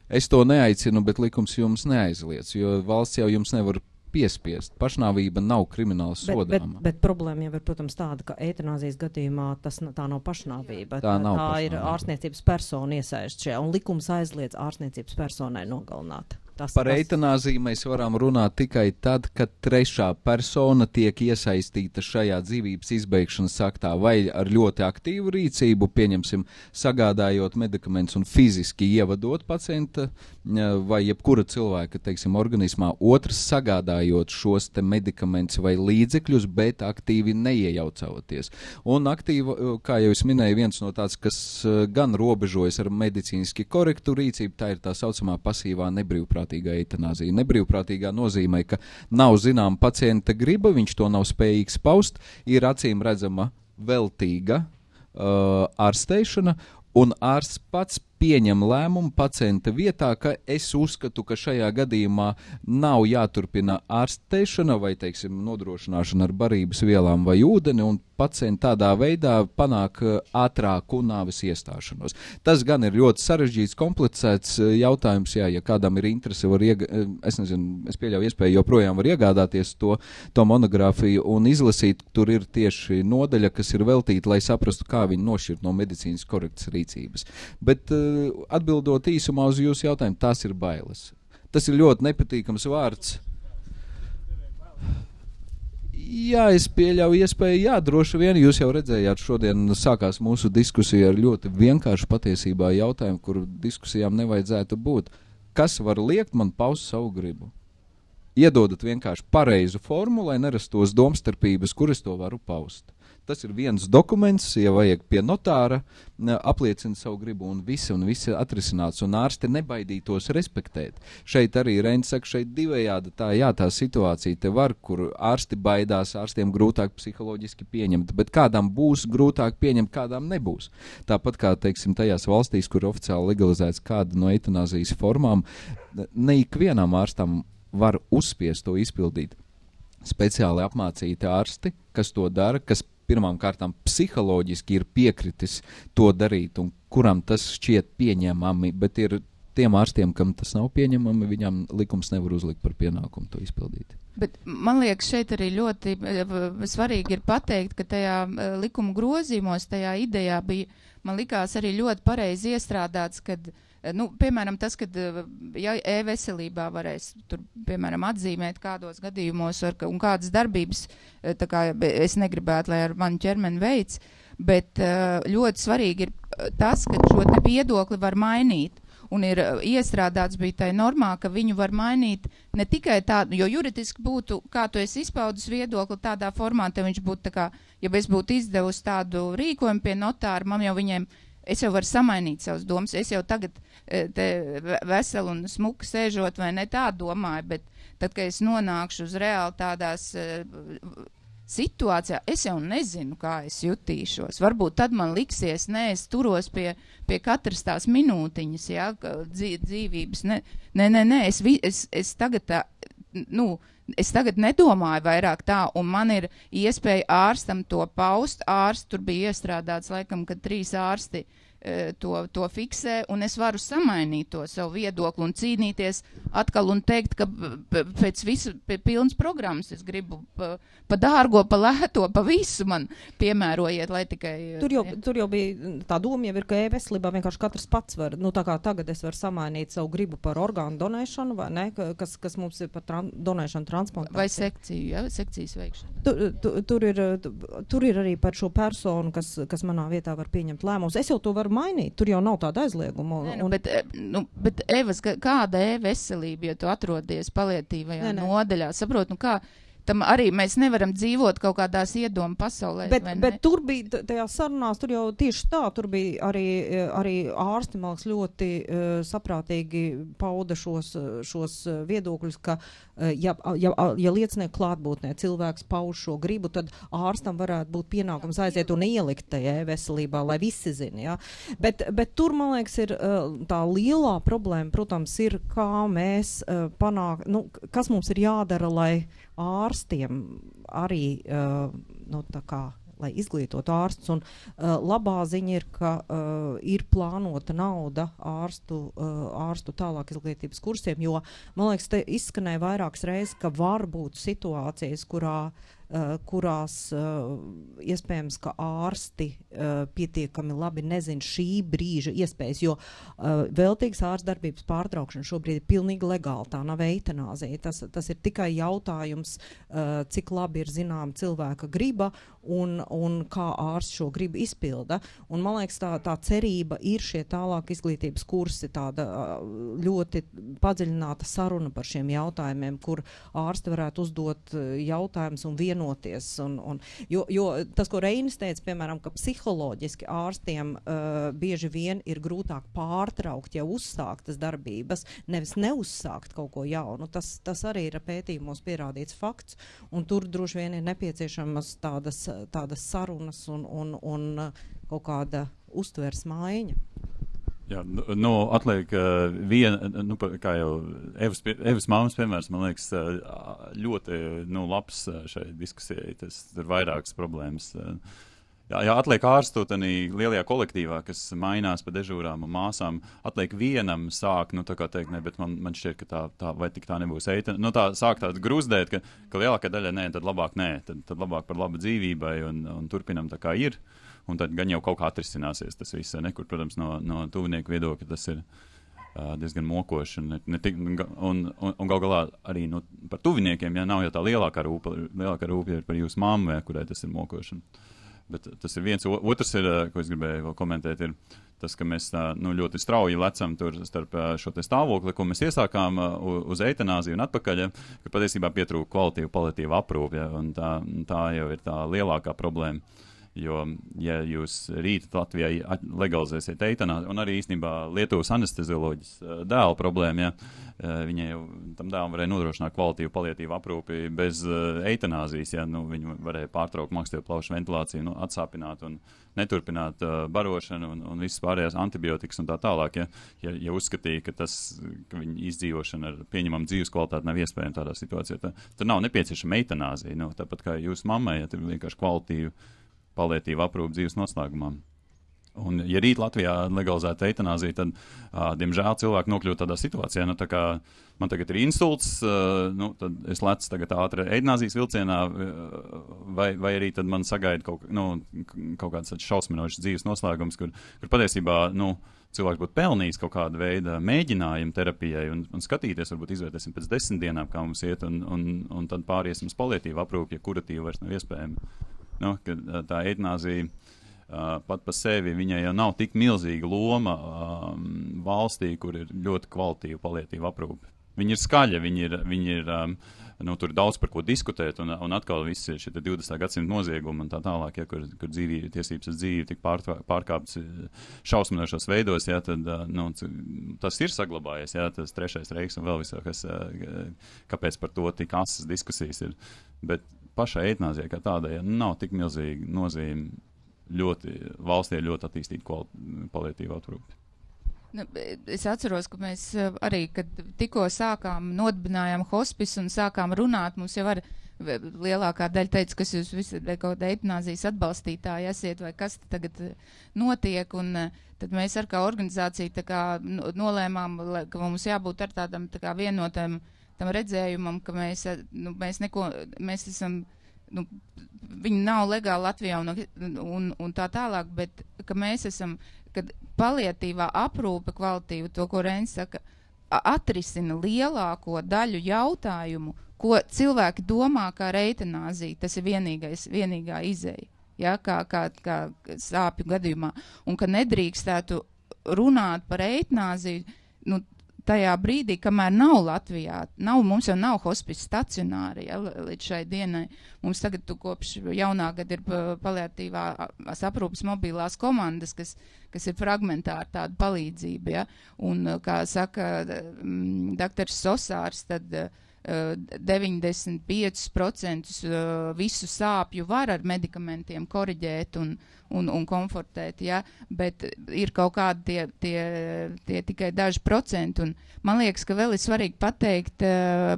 Es to neaicinu, bet likums jums neaizliedz, jo valsts jau jums nevar piespiest. Pašnāvība nav krimināla sodāma. Bet problēma jau ir, protams, tāda, ka eitanāzijas gadījumā tā nav pašnāvība. Tā ir ārstniecības persona iesaist šajā, un likums aizliedz ārstniecības personai nogalināt. Par eitanāziju mēs varam runāt tikai tad, kad trešā persona tiek iesaistīta šajā dzīvības izbeigšanas aktā vai ar ļoti aktīvu rīcību, pieņemsim, sagādājot medikamentus un fiziski ievadot pacienta vai jebkura cilvēka, teiksim, organismā, otrs sagādājot šos te medikamentus vai līdzekļus, bet aktīvi neiejaucoties. Un aktīvi, kā jau es minēju, viens no tāds, kas gan robežojas ar medicīniski korektu rīcību, tā ir tā saucamā pasīvā nebrīvprātīgā eitanāzija. Nebrīvprātīgā nozīmē, ka nav zinām pacienta griba, viņš to nav spējīgs paust, ir acīm redzama veltīga ārsteišana, un ārsts pats pieņem lēmumu pacienta vietā, ka es uzskatu, ka šajā gadījumā nav jāturpina ārstēšana vai, teiksim, nodrošināšana ar barības vielām vai ūdeni, un pacienti tādā veidā panāk ātrāku nāves iestāšanos. Tas gan ir ļoti sarežģīts, komplicēts jautājums, jā, ja kādam ir interese, es pieļauju iespēju, joprojām var iegādāties to monogrāfiju un izlasīt, tur ir tieši nodaļa, kas ir veltīta, lai saprastu, kā viņi nošķirt no medicīnas korektas rīcības. Bet atbildot īsumā uz jūsu jautājumu, tās ir bailes. Tas ir ļoti nepatīkams vārds. Jā, es pieļauju iespēju, jā, droši vien jūs jau redzējāt, šodien sākās mūsu diskusija ar ļoti vienkāršu patiesībā jautājumu, kuru diskusijām nevajadzētu būt. Kas var liekt man paust savu gribu? Iedodat vienkārši pareizu formu, lai nerastos domstarpības, kur es to varu paust. Tas ir viens dokuments, ja vajag pie notāra, apliecina savu gribu un visi atrisināts, un ārsti nebaidītos respektēt. Šeit arī Reins saka, šeit divējāda tā situācija te var, kur ārsti baidās, ārstiem grūtāk psiholoģiski pieņemt, bet kādam būs grūtāk pieņemt, kādām nebūs. Tāpat kā, teiksim, tajās valstīs, kur oficiāli legalizēts kāda no eitanāzijas formām, ne ikvienam ārstam var uzspiest to izpildīt. Speciāli apmācīti ārsti, kas to dara, kas pirmām kārtām psiholoģiski ir piekritis to darīt un kuram tas šķiet pieņemami, bet ir tiem ārstiem, kam tas nav pieņemami, viņam likums nevar uzlikt par pienākumu to izpildīt. Bet man liekas, šeit arī ļoti svarīgi ir pateikt, ka tajā likuma grozījumos, tajā idejā bija, man likās arī ļoti pareizi iestrādāts, kad piemēram, tas, kad e-veselībā varēs tur, piemēram, atzīmēt kādos gadījumos un kādas darbības, tā kā es negribētu, lai ar manu ķermeni veids, bet ļoti svarīgi ir tas, ka šo te viedokli var mainīt. Un ir iestrādāts bija tai normā, ka viņu var mainīt ne tikai tādu, jo juridiski būtu, kā tu esi izpaudus viedokli tādā formātā, viņš būtu tā kā, ja es būtu izdevusi tādu rīkojumu pie notāra, es jau varu samainīt savas domas, es jau tagad te veseli un smuki sēžot vai ne tā domāju, bet tad, kad es nonākšu uz reāli tādās situācijā, es jau nezinu, kā es jutīšos. Varbūt tad man liksies, es turos pie katras tās minūtiņas, jā, dzīvības. Es tagad es tagad nedomāju vairāk tā, un man ir iespēja ārstam to paust. Ārsts tur bija iestrādāts, laikam, kad 3 ārsti to fiksē, un es varu samainīt to savu viedokli un cīnīties atkal un teikt, ka pēc visu pilnas programmas es gribu pa dārgo, pa lēto, pa visu man piemērojiet, lai tikai... Tur jau bija, tā doma jau ir, ka e-veselībā vienkārši katrs pats var, tā kā tagad es varu samainīt savu gribu par orgānu donēšanu, vai ne, kas mums ir par donēšanu transplantāciju. Vai sekciju, ja, sekcijas veikšanu. Tur ir arī par šo personu, kas manā vietā var pieņemt lēmumus. Es jau to varu mainīt, tur jau nav tāda aizlieguma. Bet Evas, kāda e-veselība, ja tu atrodies paliatīvajā nodaļā? Saprot, kā tam arī mēs nevaram dzīvot kaut kādās iedomu pasaulē. Bet tur bija, tajās sarunās, tur jau tieši tā, tur bija arī ārsti, man liekas, ļoti saprātīgi pauda šos viedokļus, ka ja liecinieku klātbūtnē cilvēks pauž šo gribu, tad ārstam varētu būt pienākums aiziet un ielikt tajā veselībā, lai visi zina. Ja? Bet tur, man liekas, ir tā lielā problēma, protams, ir, kā mēs kas mums ir jādara, lai ārstiem arī, lai izglītotu ārstus, un labā ziņa ir, ka ir plānota nauda ārstu tālāk izglītības kursiem, jo, man liekas, te izskanēja vairākas reizes, ka var būt situācijas, kurās iespējams, ka ārsti pietiekami labi nezin šī brīža iespējas, jo veltīgas ārstdarbības pārtraukšana šobrīd ir pilnīgi legāli, tā nav eitanāzija. Tas ir tikai jautājums, cik labi ir zinām cilvēka griba un kā ārsts šo gribu izpilda. Un man liekas, tā cerība ir šie tālāk izglītības kursi, tāda ļoti padziļināta saruna par šiem jautājumiem, kur ārsti varētu uzdot jautājumus un vienoties. Jo tas, ko Reinis teica, piemēram, ka psiholoģiski ārstiem bieži vien ir grūtāk pārtraukt jau uzsāktas darbības, nevis neuzsākt kaut ko jaunu. Tas arī ir pētījumos pierādīts fakts, un tur droši vien ir nepieciešamas tādas sarunas un kaut kāda uztveres maiņa. Jā, atliek viena, kā jau Evas māmas piemērs, man liekas, ļoti labs šai diskusijai, tas ir vairākas problēmas. Jā, atliek ārstu tādā lielajā kolektīvā, kas mainās pa dežūrām un māsām, atliek vienam sāk, tā kā teikt, ne, bet man šķiet, ka tā vai tik tā nebūs eitana. Tā sāk tādu gruzdēt, ka lielākā daļa nē, tad labāk nē, tad labāk par labu dzīvībai un turpinam tā kā ir. Un tad gan jau kaut kā atrisināsies tas viss, nekur, protams, no tuvinieku viedokļa tas ir diezgan mokoši. Un gal galā arī par tuviniekiem, ja nav jau tā lielākā rūpa ir par jūsu mammu, kurai tas ir mokoši. Bet tas ir viens. Otrs ir, ko es gribēju vēl komentēt, ir tas, ka mēs ļoti strauji lecam tur starp šo te stāvokli, ko mēs iesākām uz eitanāziju un atpakaļ, ka patiesībā pietrūka kvalitīva paliatīva aprūpe, un tā jau ir tā lielākā problēma. Jo, ja jūs rīt Latvijā legalizēsiet eitanāziju, un arī īstenībā Lietuvas anestezioloģis dēla problēma, viņai jau tam dēlam varēja nodrošināt kvalitīvu paliatīvu aprūpi bez eitanāzijas, viņu varēja pārtraukt makstievu plaušu ventilāciju, atsāpināt un neturpināt barošanu un visas pārējās antibiotikas un tā tālāk. Ja uzskatīja, ka viņa izdzīvošana ar pieņemamu dzīves kvalitāti nav iespējama tādā situācijā, tad nav nepieciešama eitanāzija. Tāpat kā jūsu mammai, ja tur vienkārši kvalitīvu paliatīva aprūpe dzīves noslēgumā. Un, ja rīt Latvijā legalizēta eitanāzija, tad, diemžēl, cilvēki nokļūt tādā situācijā, tā kā man tagad ir insults, tad es lecu tagad ātri eitanāzijas vilcienā, vai arī tad man sagaida kaut kāds šausminošs dzīves noslēgums, kur patiesībā, cilvēks būtu pelnījis kaut kādu veidu mēģinājumu terapijai un skatīties, varbūt izvērtēsim pēc 10 dienām, kā mums iet, un tad pāriesim uz paliatīvu aprūpi, ja kuratīva vairs nav iespējama. Tā eitanāzija pat pa sevi, viņai jau nav tik milzīga loma valstī, kur ir ļoti kvalitīva paliatīva aprūpe. Viņi ir skaļi, viņi ir tur daudz par ko diskutēt, un atkal visi šie 20. gadsimta noziegumi un tā tālāk, kur tiesības uz dzīvi tik pārkāptas šausminošos veidos, tad tas ir saglabājies, tas Trešais reiks un vēl visā, kāpēc par to tik asas diskusijas ir. Bet pašai eitanāzijai kā tādai nav tik milzīga nozīme valstī ļoti attīstīta paliatīva aprūpe. Es atceros, ka mēs arī, kad tikko sākām, nodibinājām hospisu un sākām runāt, mums jau lielākā daļa teica, kas jūs visi kaut kāda eitanāzijas atbalstītāji esiet, vai kas tagad notiek, un tad mēs ar kā organizācija tā kā nolēmām, ka mums jābūt ar tādam tā kā vienotam tam redzējumam, ka mēs neko, mēs esam, viņi nav legāli Latvijā un tā tālāk, bet ka mēs esam, kad paliatīvā aprūpe kvalitīva, to, ko Reinis saka, atrisina lielāko daļu jautājumu, ko cilvēki domā kā ar eitanāziju. Tas ir vienīgā izeja, ja, kā sāpju gadījumā. Un ka nedrīkstētu runāt par eitanāziju, tajā brīdī, kamēr nav Latvijā, mums jau nav hospice stacionāri, ja, līdz šai dienai. Mums tagad kopš jaunā gada ir paliatīvās aprūpes mobilās komandas, kas ir fragmentāri tāda palīdzība, ja. Un, kā saka doktors Sosārs, tad 95% visu sāpju var ar medikamentiem koriģēt un komfortēt, ja, bet ir kaut kādi tie tikai daži procenti, un man liekas, ka vēl ir svarīgi pateikt,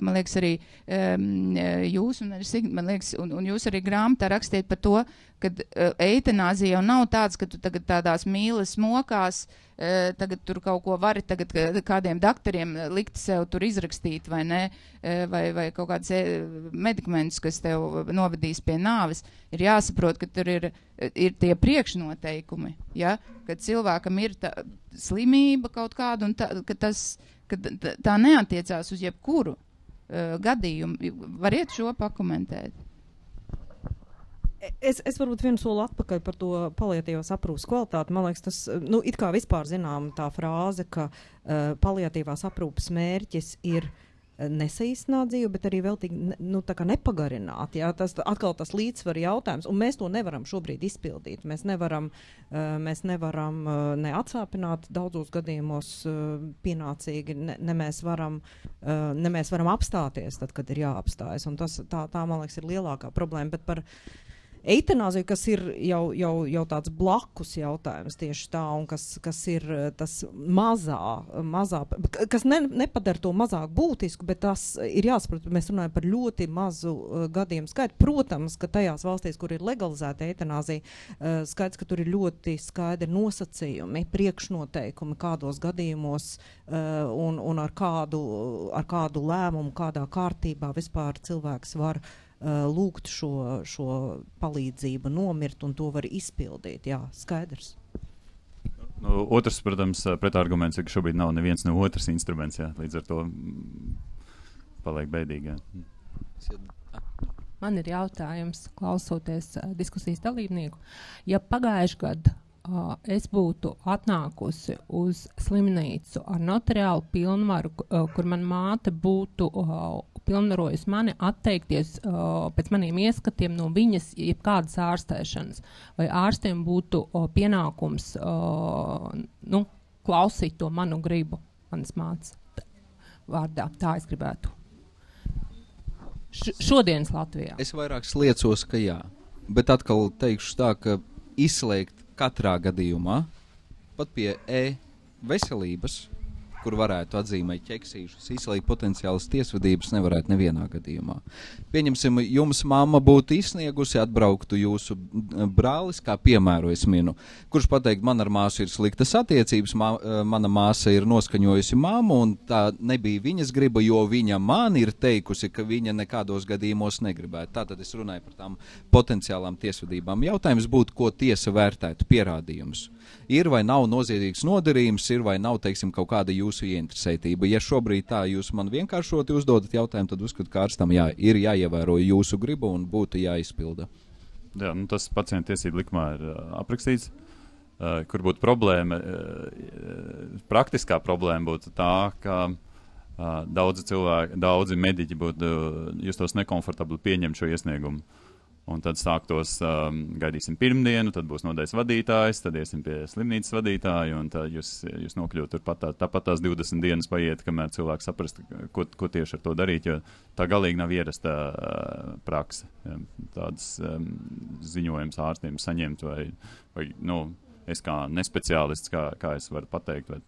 man liekas arī jūs, un jūs arī grāmatā rakstiet par to, kad eitanāzija jau nav tāds, ka tu tagad tādās mīles mokās, tagad tur kaut ko vari tagad kādiem daktariem likt sev tur izrakstīt, vai ne, vai kaut kāds medikamentus, kas tev novedīs pie nāves. Ir jāsaprot, ka tur ir tie priekšnoteikumi, ja, kad cilvēkam ir slimība kaut kāda, un ka tā neatiecās uz jebkuru gadījumu. Variet šo pakomentēt? Es varbūt vienu soli atpakaļ par to paliatīvās aprūpes kvalitāti. Man liekas, tas, it kā vispār zinām tā frāze, ka paliatīvās aprūpes mērķis ir nesaīsināt dzīvi, bet arī vēl tā kā nepagarināt. Jā, tas atkal tas līdzsvaru jautājums, un mēs to nevaram šobrīd izpildīt. Mēs nevaram neatsāpināt daudzos gadījumos pienācīgi, ne mēs varam apstāties tad, kad ir jāapstājas, un tā man liekas, ir lielākā problēma, bet par eitanāziju, kas ir jau tāds blakus jautājums tieši tā, un kas ir tas mazā, kas nepadara to mazāk būtisku, bet tas ir jāsaprot, mēs runājam par ļoti mazu gadījumu skaitu. Protams, ka tajās valstīs, kur ir legalizēta eitanāzija, skaidrs, ka tur ir ļoti skaidri nosacījumi, priekšnoteikumi, kādos gadījumos un ar kādu lēmumu, kādā kārtībā vispār cilvēks var lūgt šo palīdzību nomirt, un to var izpildīt. Jā, skaidrs. Otrs, protams, pretarguments ir, ka šobrīd nav neviens no otrs instruments, jā, līdz ar to paliek bēdīgi. Jā. Man ir jautājums, klausoties diskusijas dalībnieku. Ja pagājuši gadu es būtu atnākusi uz slimnīcu ar notariālu pilnvaru, kur man māte būtu pilnvarojas mani atteikties pēc maniem ieskatiem no viņas jebkādas ārstēšanas, vai ārstiem būtu pienākums klausīt to manu gribu, manas mātes vārdā. Tā es gribētu. Šodienas Latvijā. Es vairāk sliecos, ka jā, bet atkal teikšu tā, ka izslēgt katrā gadījumā, pat pie veselības, kur varētu atzīmēt ķeksīšus, izslēgt potenciālas tiesvedības nevarētu nevienā gadījumā. Pieņemsim, jums mamma būtu izsniegusi, atbrauktu jūsu brālis, kā piemēru es minu, kurš pateikt, man ar māsu ir sliktas attiecības, mana māsa ir noskaņojusi mammu, un tā nebija viņas griba, jo viņa man ir teikusi, ka viņa nekādos gadījumos negribētu. Tātad es runāju par tām potenciālām tiesvedībām. Jautājums būtu, ko tiesa vērtētu pierādījumus. Ir vai nav noziedzīgs nodarījums, ir vai nav, teiksim, kaut kāda jūsu ieinteresētība. Ja šobrīd tā jūs man vienkāršoti uzdodat jautājumu, tad uzskatu, ka ārstam ir jāievēro jūsu gribu un būtu jāizpilda. Jā, tas pacienta tiesību likumā ir aprakstīts, kur būtu problēma, praktiskā problēma būtu tā, ka daudzi mediķi būtu justos nekomfortabli pieņemt šo iesniegumu. Un tad sāktos, gaidīsim pirmdienu, tad būs nodaļas vadītājs, tad iesim pie slimnīcas vadītāja, un tad jūs nokļūt turpat tāpat tās 20 dienas paiet, kamēr cilvēks saprast, ko tieši ar to darīt, jo tā galīgi nav ierasta prakse. Tādas ziņojums ārstiem saņemt, vai es kā nespeciālists, kā es varu pateikt, vai,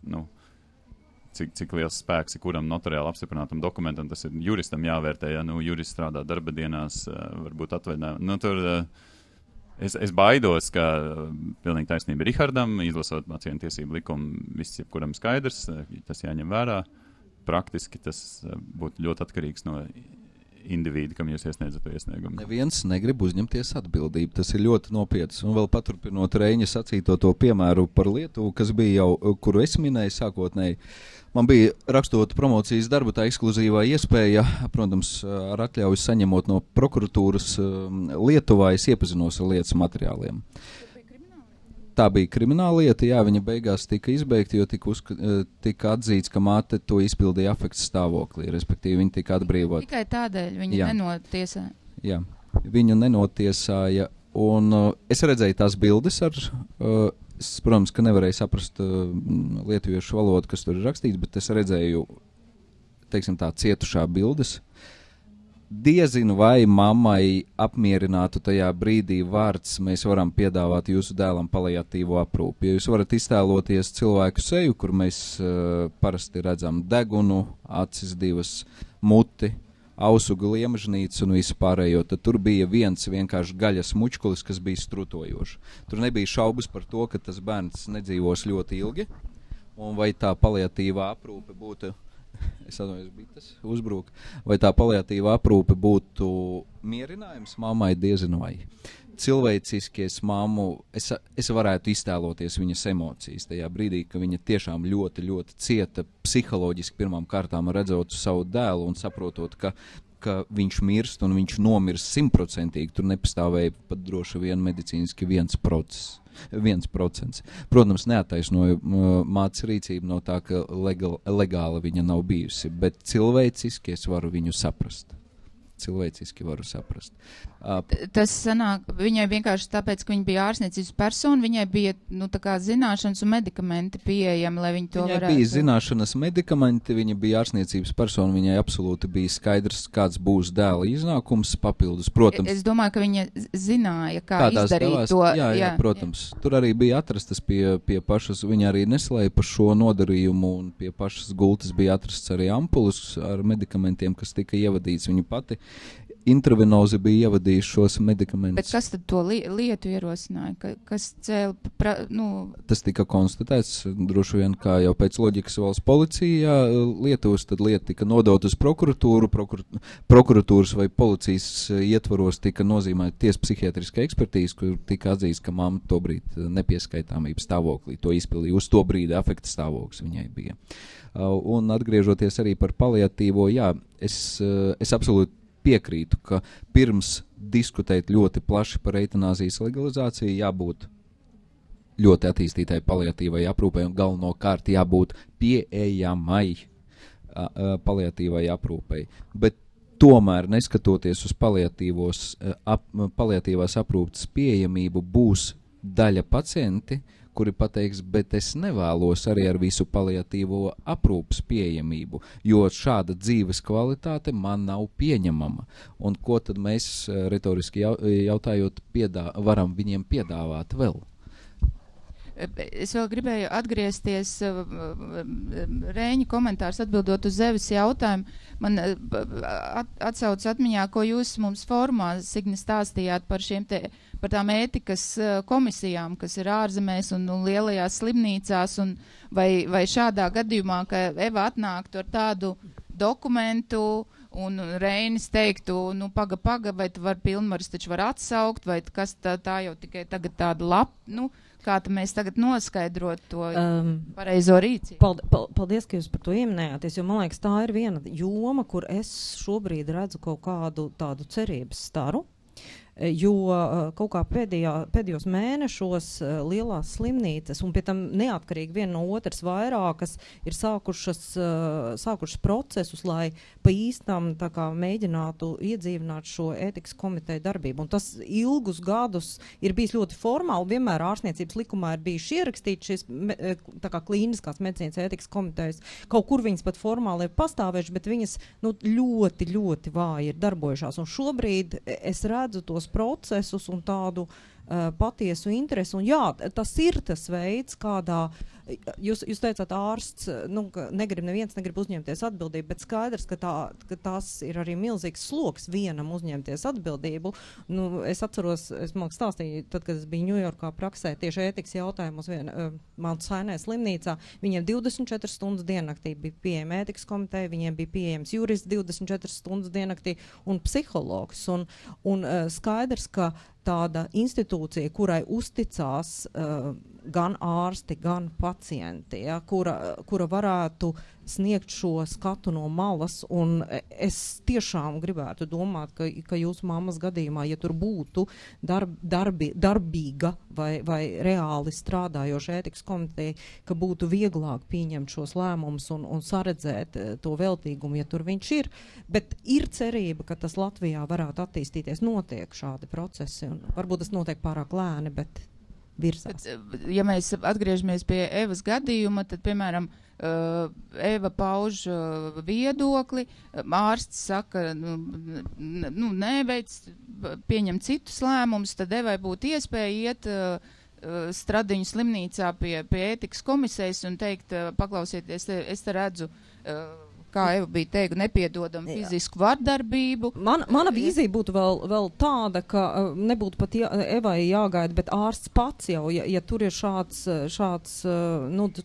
cik liels spēks ir kuram notariāli apstiprinātam dokumentam, tas ir juristam jāvērtē, ja jurists strādā darba dienās, varbūt atvaļinājumā. Tur es baidos, ka pilnīgi taisnība Rihardam, izlasot pacientu tiesību likumu, viss jebkuram skaidrs, tas jāņem vērā. Praktiski tas būtu ļoti atkarīgs no indivīdi, kam jūs iesniedzat to iesniegumu. Neviens negrib uzņemties atbildību. Tas ir ļoti nopietns. Un vēl paturpinot Reiņa sacīto to piemēru par Lietuvu, kas bija jau, kuru es minēju sākotnēji. Man bija rakstot promocijas darbu tā ekskluzīvā iespēja, protams, ar atļauju saņemot no prokuratūras Lietuvā, es iepazinos ar lietas materiāliem. Tā bija krimināla lieta, jā, viņa beigās tika izbeigta, jo tika atzīts, ka māte to izpildīja afekta stāvoklī, respektīvi viņa tika atbrīvota. Tikai tādēļ viņu nenotiesāja. Jā, viņu nenotiesāja, un es redzēju tās bildes es, protams, ka nevarēju saprast lietuviešu valodu, kas tur ir rakstīts, bet es redzēju, teiksim tā, cietušā bildes. Diezinu, vai mammai apmierinātu tajā brīdī vārds, mēs varam piedāvāt jūsu dēlam paliatīvo aprūpi. Ja jūs varat iztēloties cilvēku seju, kur mēs parasti redzam degunu, acis divas, muti, ausu gliemežnīcu un visu pārējo, tad tur bija viens vienkārši gaļas mučkulis, kas bija strutojošs. Tur nebija šaubas par to, ka tas bērns nedzīvos ļoti ilgi, un vai tā paliatīvā aprūpe būtu vai tā paliatīva aprūpe būtu mierinājums mammai, diezinu vai. Cilvēciski es varētu iztēloties viņas emocijas tajā brīdī, ka viņa tiešām ļoti, ļoti cieta psiholoģiski pirmām kārtām redzot savu dēlu un saprotot, ka viņš mirst un viņš nomirs 100%. Tur nepastāvēja pat droši vien medicīniski 1%. Protams, neattaisnoja mātes rīcību no tā, ka legāli viņa nav bijusi, bet cilvēciski es varu viņu saprast. Tas sanāk, viņai vienkārši tāpēc, ka viņa bija ārstniecības persona, viņai bija, tā kā zināšanas un medikamenti pieejami, lai viņi to varētu. Viņai bija zināšanas medikamenti, viņa bija ārstniecības persona, viņai absolūti bija skaidrs, kāds būs dēla iznākums, papildus, protams. Es domāju, ka viņa zināja, kā izdarīt to. Jā, protams. Tur arī bija atrastas pie pašas, viņa arī neslēja par šo nodarījumu, un pie pašas gultas bija atrasts arī ampulas ar medikamentiem, kas tika ievadīts viņa pati. Intravenozi bija ievadījis šos medikamentus. Bet kas tad to lietu ierosināja? Kas cēla, Tas tika konstatēts, droši vien, kā jau pēc loģikas valsts policijā Lietuvas, tad lieta tika nodot uz prokuratūru, prokuratūras vai policijas ietvaros tika nozīmēta tiesa psihiatriska ekspertīze, kur tika atzīts, ka mamma tobrīd nepieskaitāmības stāvoklī to izpildīja, uz to brīdi afekta stāvoklis viņai bija. Un atgriežoties arī par paliatīvo, jā, es absolūti piekrītu, ka pirms diskutēt ļoti plaši par eitanāzijas legalizāciju jābūt ļoti attīstītai paliatīvai aprūpei un galvenokārt jābūt pieejamai paliatīvai aprūpei. Bet tomēr, neskatoties uz paliatīvās aprūpes pieejamību, būs daļa pacienti, kuri pateiks, bet es nevēlos arī ar visu paliatīvo aprūpes pieejamību, jo šāda dzīves kvalitāte man nav pieņemama. Un ko tad mēs, retoriski jautājot, varam viņiem piedāvāt vēl? Es vēl gribēju atgriezties Reiņa komentārs atbildot uz Zeves jautājumu. Man atsauc atmiņā, ko jūs mums formā, Signe, stāstījāt par tām ētikas komisijām, kas ir ārzemēs un lielajās slimnīcās, un vai šādā gadījumā, ka Eva atnāktu ar tādu dokumentu un Reinis teiktu, paga, vai tu var pilnvaras taču var atsaukt, vai kas tā jau tikai tagad tāda lapa, kā mēs tagad noskaidrot to pareizo rīcību? Paldies, ka jūs par to ieminējāties, jo man liekas, tā ir viena joma, kur es šobrīd redzu kaut kādu tādu cerības staru. Jo kaut kā pēdējos mēnešos lielās slimnīcas, un pie tam neatkarīgi viena no otras vairākas, ir sākušas procesus, lai pa īstam tā kā mēģinātu iedzīvināt šo ētikas komiteju darbību. Un tas ilgus gadus ir bijis ļoti formāli, vienmēr ārstniecības likumā ir bijuši ierakstīti šīs tā kā klīniskās medicīnas ētikas komitejas. Kaut kur viņas pat formāli ir pastāvējuši, bet viņas ļoti, ļoti vāji ir darbojušās. Un šobrīd es redzu tos procesus un tādu patiesu interesi. Un jā, tas ir tas veids, kādā jūs teicāt ārsts, neviens negrib uzņemties atbildību, bet skaidrs, ka tās ir arī milzīgs sloks vienam uzņemties atbildību. Es atceros, es man stāstīju, tad, kad es biju Ņujorkā praksē, tieši ētikas jautājumos Mount Sinai slimnīcā, viņiem 24 stundas diennaktī bija pieejama ētikas komiteja, viņiem bija pieejams jurists 24 stundas diennaktī un psihologs. Un skaidrs, ka tāda institūcija, kurai uzticās gan ārsti, gan pacienti, ja, kura varētu sniegt šo skatu no malas, un es tiešām gribētu domāt, ka jūsu mammas gadījumā, ja tur būtu darbīga vai reāli strādājoša ētikas komiteja, ka būtu vieglāk pieņemt šos lēmumus un saredzēt to veltīgumu, ja tur viņš ir. Bet ir cerība, ka tas Latvijā varētu attīstīties, notiek šādi procesi, un varbūt tas notiek pārāk lēni, bet virsās. Ja mēs atgriežamies pie Evas gadījuma, tad, piemēram, Eva pauž viedokli, ārsts saka, neveic, pieņem citus lēmumus, tad Evai būtu iespēja iet Stradiņu slimnīcā pie ētikas komisijas un teikt, paklausieties, es te redzu, kā Eva bija teikta, nepiedodam fizisku vardarbību. Mana vīzija būtu vēl tāda, ka nebūtu pat Evai jāgaida, bet ārsts pats jau, ja tur ir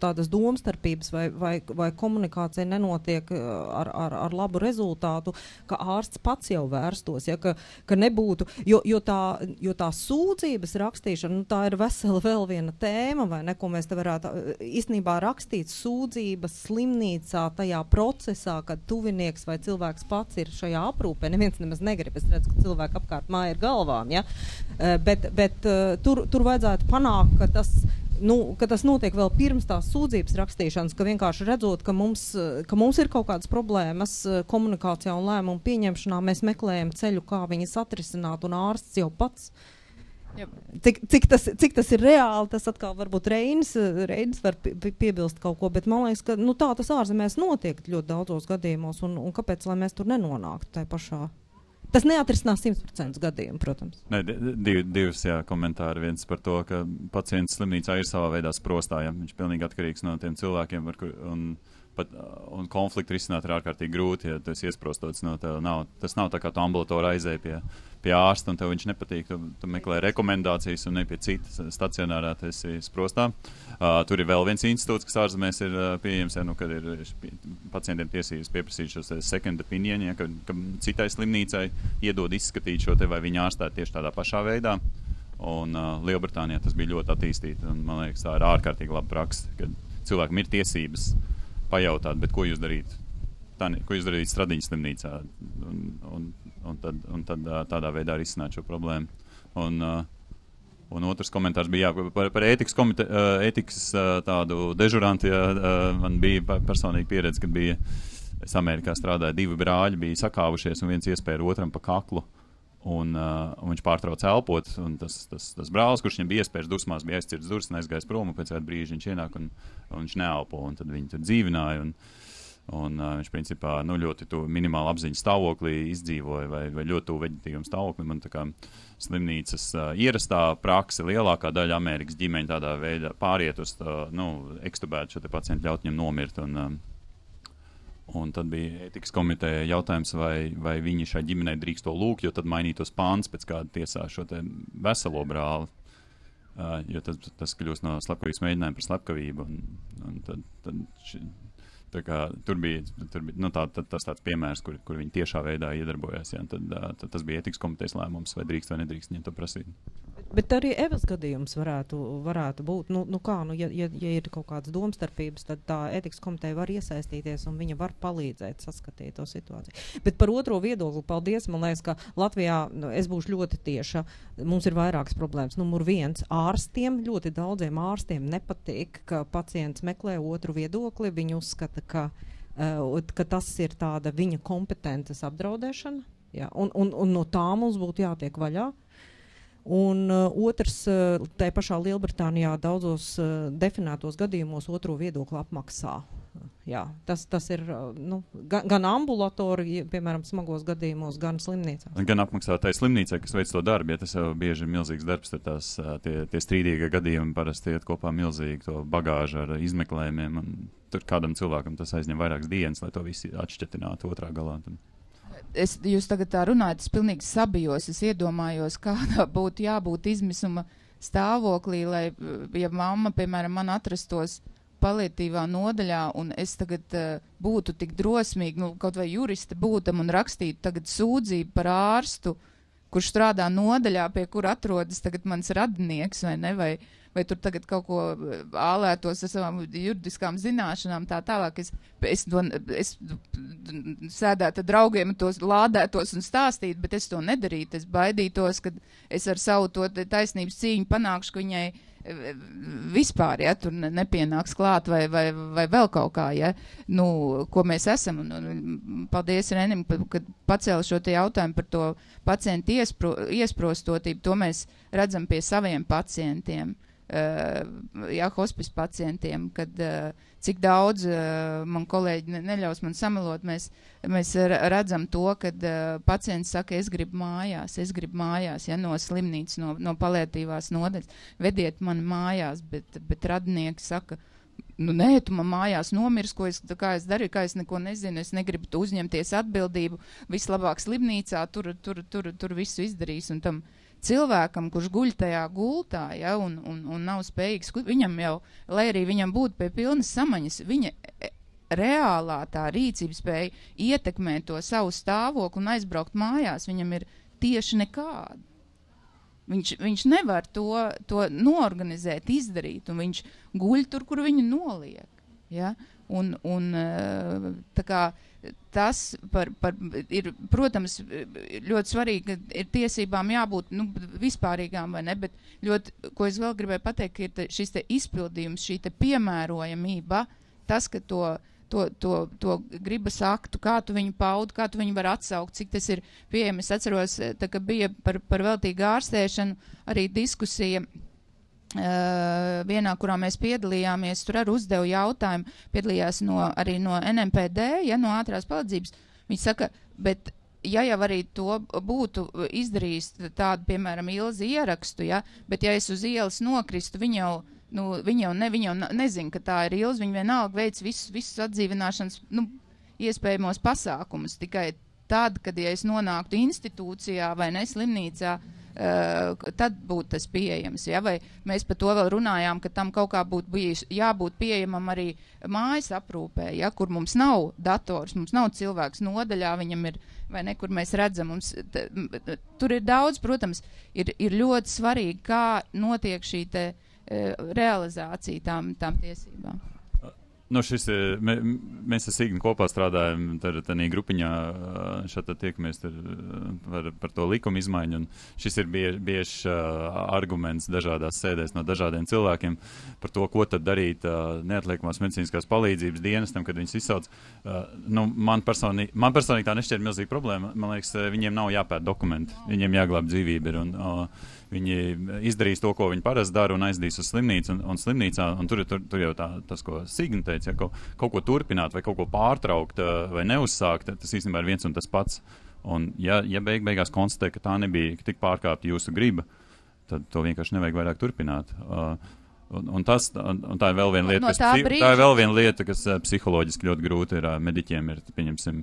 tādas domstarpības vai komunikācija nenotiek ar labu rezultātu, ka ārsts pats jau vērstos, ja, ka nebūtu, jo tā sūdzības rakstīšana, tā ir vesela vēl viena tēma, vai ne, ko mēs te varētu īstenībā rakstīt sūdzības slimnīcā tajā procesā, kad tuvinieks vai cilvēks pats ir šajā aprūpē, neviens nemaz negrib, es redzu, ka cilvēki apkārt māja ir galvām, ja? Bet tur vajadzētu panākt, ka tas notiek vēl pirms tās sūdzības rakstīšanas, ka vienkārši redzot, ka mums ir kaut kādas problēmas komunikācijā un lēmumu pieņemšanā, mēs meklējam ceļu, kā viņas atrisināt, un ārsts jau pats. Cik tas ir reāli, tas atkal varbūt Reinis var piebilst kaut ko, bet man liekas, ka tā tas ārzemēs notiek ļoti daudzos gadījumos, un kāpēc, lai mēs tur nenonāktu tai pašā? Tas neatrisinās 100% gadījumu, protams. Divas komentāri. Viens par to, ka pacients slimnīcā ir savā veidā sprostā, ja viņš pilnīgi atkarīgs no tiem cilvēkiem, un konfliktu risināt ir ārkārtīgi grūti, ja tu esi iesprostots no tev. Tas nav tā kā tu ambulatorā aizēji pie ārsta, un tev viņš nepatīk, tu meklē rekomendācijas un ne pie citas stacionārā, tu esi sprostā. Tur ir vēl viens institūts, kas ārzemēs ir pieejams, kad ir pacientiem tiesības pieprasīt šos second opinion, ja, ka citai slimnīcai iedod izskatīt šo te, vai viņa ārstē tieši tādā pašā veidā. Un Lielbritānijā tas bija ļoti attīstīti, un man liekas, tā ir ārkārtīgi laba praksa, kad cilvēkam ir tiesības pajautāt, bet ko jūs darīt? Ko jūs darīt Stradiņu slimnīcā? Un tad tādā veidā risināt šo problēmu. Un otrs komentārs bija par ētikas tādu dežurantu. Man bija personīgi pieredze, kad es Amerikā strādāju, 2 brāļi bija sakāvušies un viens iespēja otram pa kaklu. Un viņš pārtrauca elpot, un tas brālis, kurš viņam bija iespējas dusmās, bija aizcirts durvis un aizgājis prom, un pēc kāda brīža viņš ienāk un viņš neelpo, un tad viņi tur dzīvināja, un viņš principā ļoti minimāli apziņas stāvoklī izdzīvoja, vai ļoti tuvu veģetīvam stāvoklim, un tā kā slimnīcas ierastā prakse lielākā daļa Amerikas ģimeņa tādā veidā pāriet uz ekstubēt šo te pacientu, ļaut viņam nomirt, un tad bija ētikas komiteja jautājums, vai viņi šai ģimenei drīkst to lūgt, jo tad mainītos pāns pēc kāda tiesā šo te veselo brāli, jo tas kļūst no slepkavības mēģinājuma par slepkavību, un tad tur bija tas tāds piemērs, kur viņi tiešā veidā iedarbojās, ja, tad tas bija ētikas komitejas lēmums, vai drīkst vai nedrīkst viņiem to prasīt. Bet arī Evas gadījums varētu būt, ja ir kaut kādas domstarpības, tad tā ētikas komiteja var iesaistīties un viņa var palīdzēt saskatīt to situāciju. Bet par otro viedokli, paldies, man liekas, ka Latvijā, es būšu ļoti tieša, mums ir vairākas problēmas. Numur 1, ārstiem, ļoti daudziem ārstiem nepatīk, ka pacients meklē otru viedokli, viņi uzskata, ka tas ir tāda viņa kompetences apdraudēšana, ja, un no tā mums būtu jātiek vaļā. Un otrs, tai pašā Lielbritānijā daudzos definētos gadījumos otro viedokli apmaksā Jā, tas ir gan ambulatori, piemēram, smagos gadījumos, gan slimnīcās. Gan apmaksātai slimnīcai, kas veic to darbu, ja tas jau bieži ir milzīgs darbs, tad tie strīdīgie gadījumi parasti iet kopā milzīgi to bagāžu ar izmeklējumiem, un tur kādam cilvēkam tas aizņem vairākas dienas, lai to visi atšķetinātu otrā galā. Jūs tagad tā runājat, es pilnīgi sabijos, es iedomājos, kādā būtu jābūt izmisuma stāvoklī, lai, ja mamma, piemēram, man atrastos palietīvā nodaļā, un es tagad būtu tik drosmīgi, kaut vai jurista būtam un rakstītu tagad sūdzību par ārstu, kurš strādā nodaļā, pie kur atrodas tagad mans radinieks, vai ne, vai tur tagad kaut ko ālētos ar savām juridiskām zināšanām, tā tālāk. Es sēdētu ar draugiem, tos lādētos un stāstītu, bet es to nedarītu. Es baidītos, ka es ar savu to taisnības cīņu panākšu, ka viņai vispār, ja, tur nepienāks klāt vai vēl kaut kā, ja, ko mēs esam. Un paldies Renim, kad pacēla šo te jautājumu par to pacientu iesprostotību. To mēs redzam pie saviem pacientiem, hospice pacientiem, kad cik daudz man kolēģi neļaus man samelot, mēs redzam to, kad pacients saka, es gribu mājās, ja, no slimnīcas, no paliatīvās nodaļas, vediet mani mājās, bet radinieki saka, nē, tu man mājās nomirs, kā es darīju, kā es neko nezinu, es negribu uzņemties atbildību, vislabāk slimnīcā, tur visu izdarīs, un tam cilvēkam, kurš guļ tajā gultā, ja, un nav spējīgs, viņam jau, lai arī viņam būtu pie pilnas samaņas, viņa reālā tā rīcības spēja ietekmēt to savu stāvokli un aizbraukt mājās, viņam ir tieši nekāda. Viņš nevar to noorganizēt, izdarīt, un viņš guļ tur, kur viņu noliek. Ja? Un tā kā tas ir, protams, ļoti svarīgi, ka ir tiesībām jābūt vispārīgām vai ne, bet ļoti, ko es vēl gribēju pateikt, ir šis te izpildījums, šī te piemērojamība, tas, ka to gribas aktu, kā tu viņu paudu, kā tu viņu var atsaukt, cik tas ir pieejami. Es atceros, tā, ka bija par veltīgu ārstēšanu arī diskusija, vienā, kurā mēs piedalījāmies, tur arī uzdevu jautājumu, piedalījās arī no NMPD, ja, no ātrās palīdzības. Viņi saka, bet ja jau arī to būtu izdarījis tādu, piemēram, Ilzi ierakstu, ja, bet ja es uz ielas nokristu, viņi jau nezina, ka tā ir Ilzi, viņi vienalga veic visus atdzīvināšanas, iespējamos pasākumus, tikai tad, kad ja es nonāktu institūcijā vai ne slimnīcā, tad būtu tas pieejams, ja? Vai mēs par to vēl runājām, ka tam kaut kā būtu jābūt pieejamam arī mājas aprūpē, ja? Kur mums nav dators, mums nav cilvēks nodaļā, viņam ir, vai ne, kur mēs redzam, tur ir daudz, protams, ir ļoti svarīgi, kā notiek šī te realizācija tām tiesībām. Mēs ar Signu kopā strādājam tādā grupiņā, šādi tiekamies par to likuma izmaiņu, un šis ir bieži arguments dažādās sēdēs no dažādiem cilvēkiem par to, ko tad darīt neatliekamās medicīniskās palīdzības dienestam, kad viņus izsauc. Man personīgi tā nešķiet milzīga problēma. Man liekas, viņiem nav jāpēt dokumenti, viņiem jāglāb dzīvība ir, un viņi izdarīs to, ko viņi parasti dara, un aizdīs uz slimnīcu, un slimnīcā, un tur jau tas, ko Signa teica, ja kaut ko turpināt, vai kaut ko pārtraukt, vai neuzsākt, tas īstenībā ir viens un tas pats. Un ja beigās konstatē, ka tā nebija tik pārkāpta jūsu griba, tad to vienkārši nevajag vairāk turpināt. Un tā ir vēl viena lieta, tā ir vēl viena lieta, kas psiholoģiski ļoti grūti ir mediķiem, pieņemsim,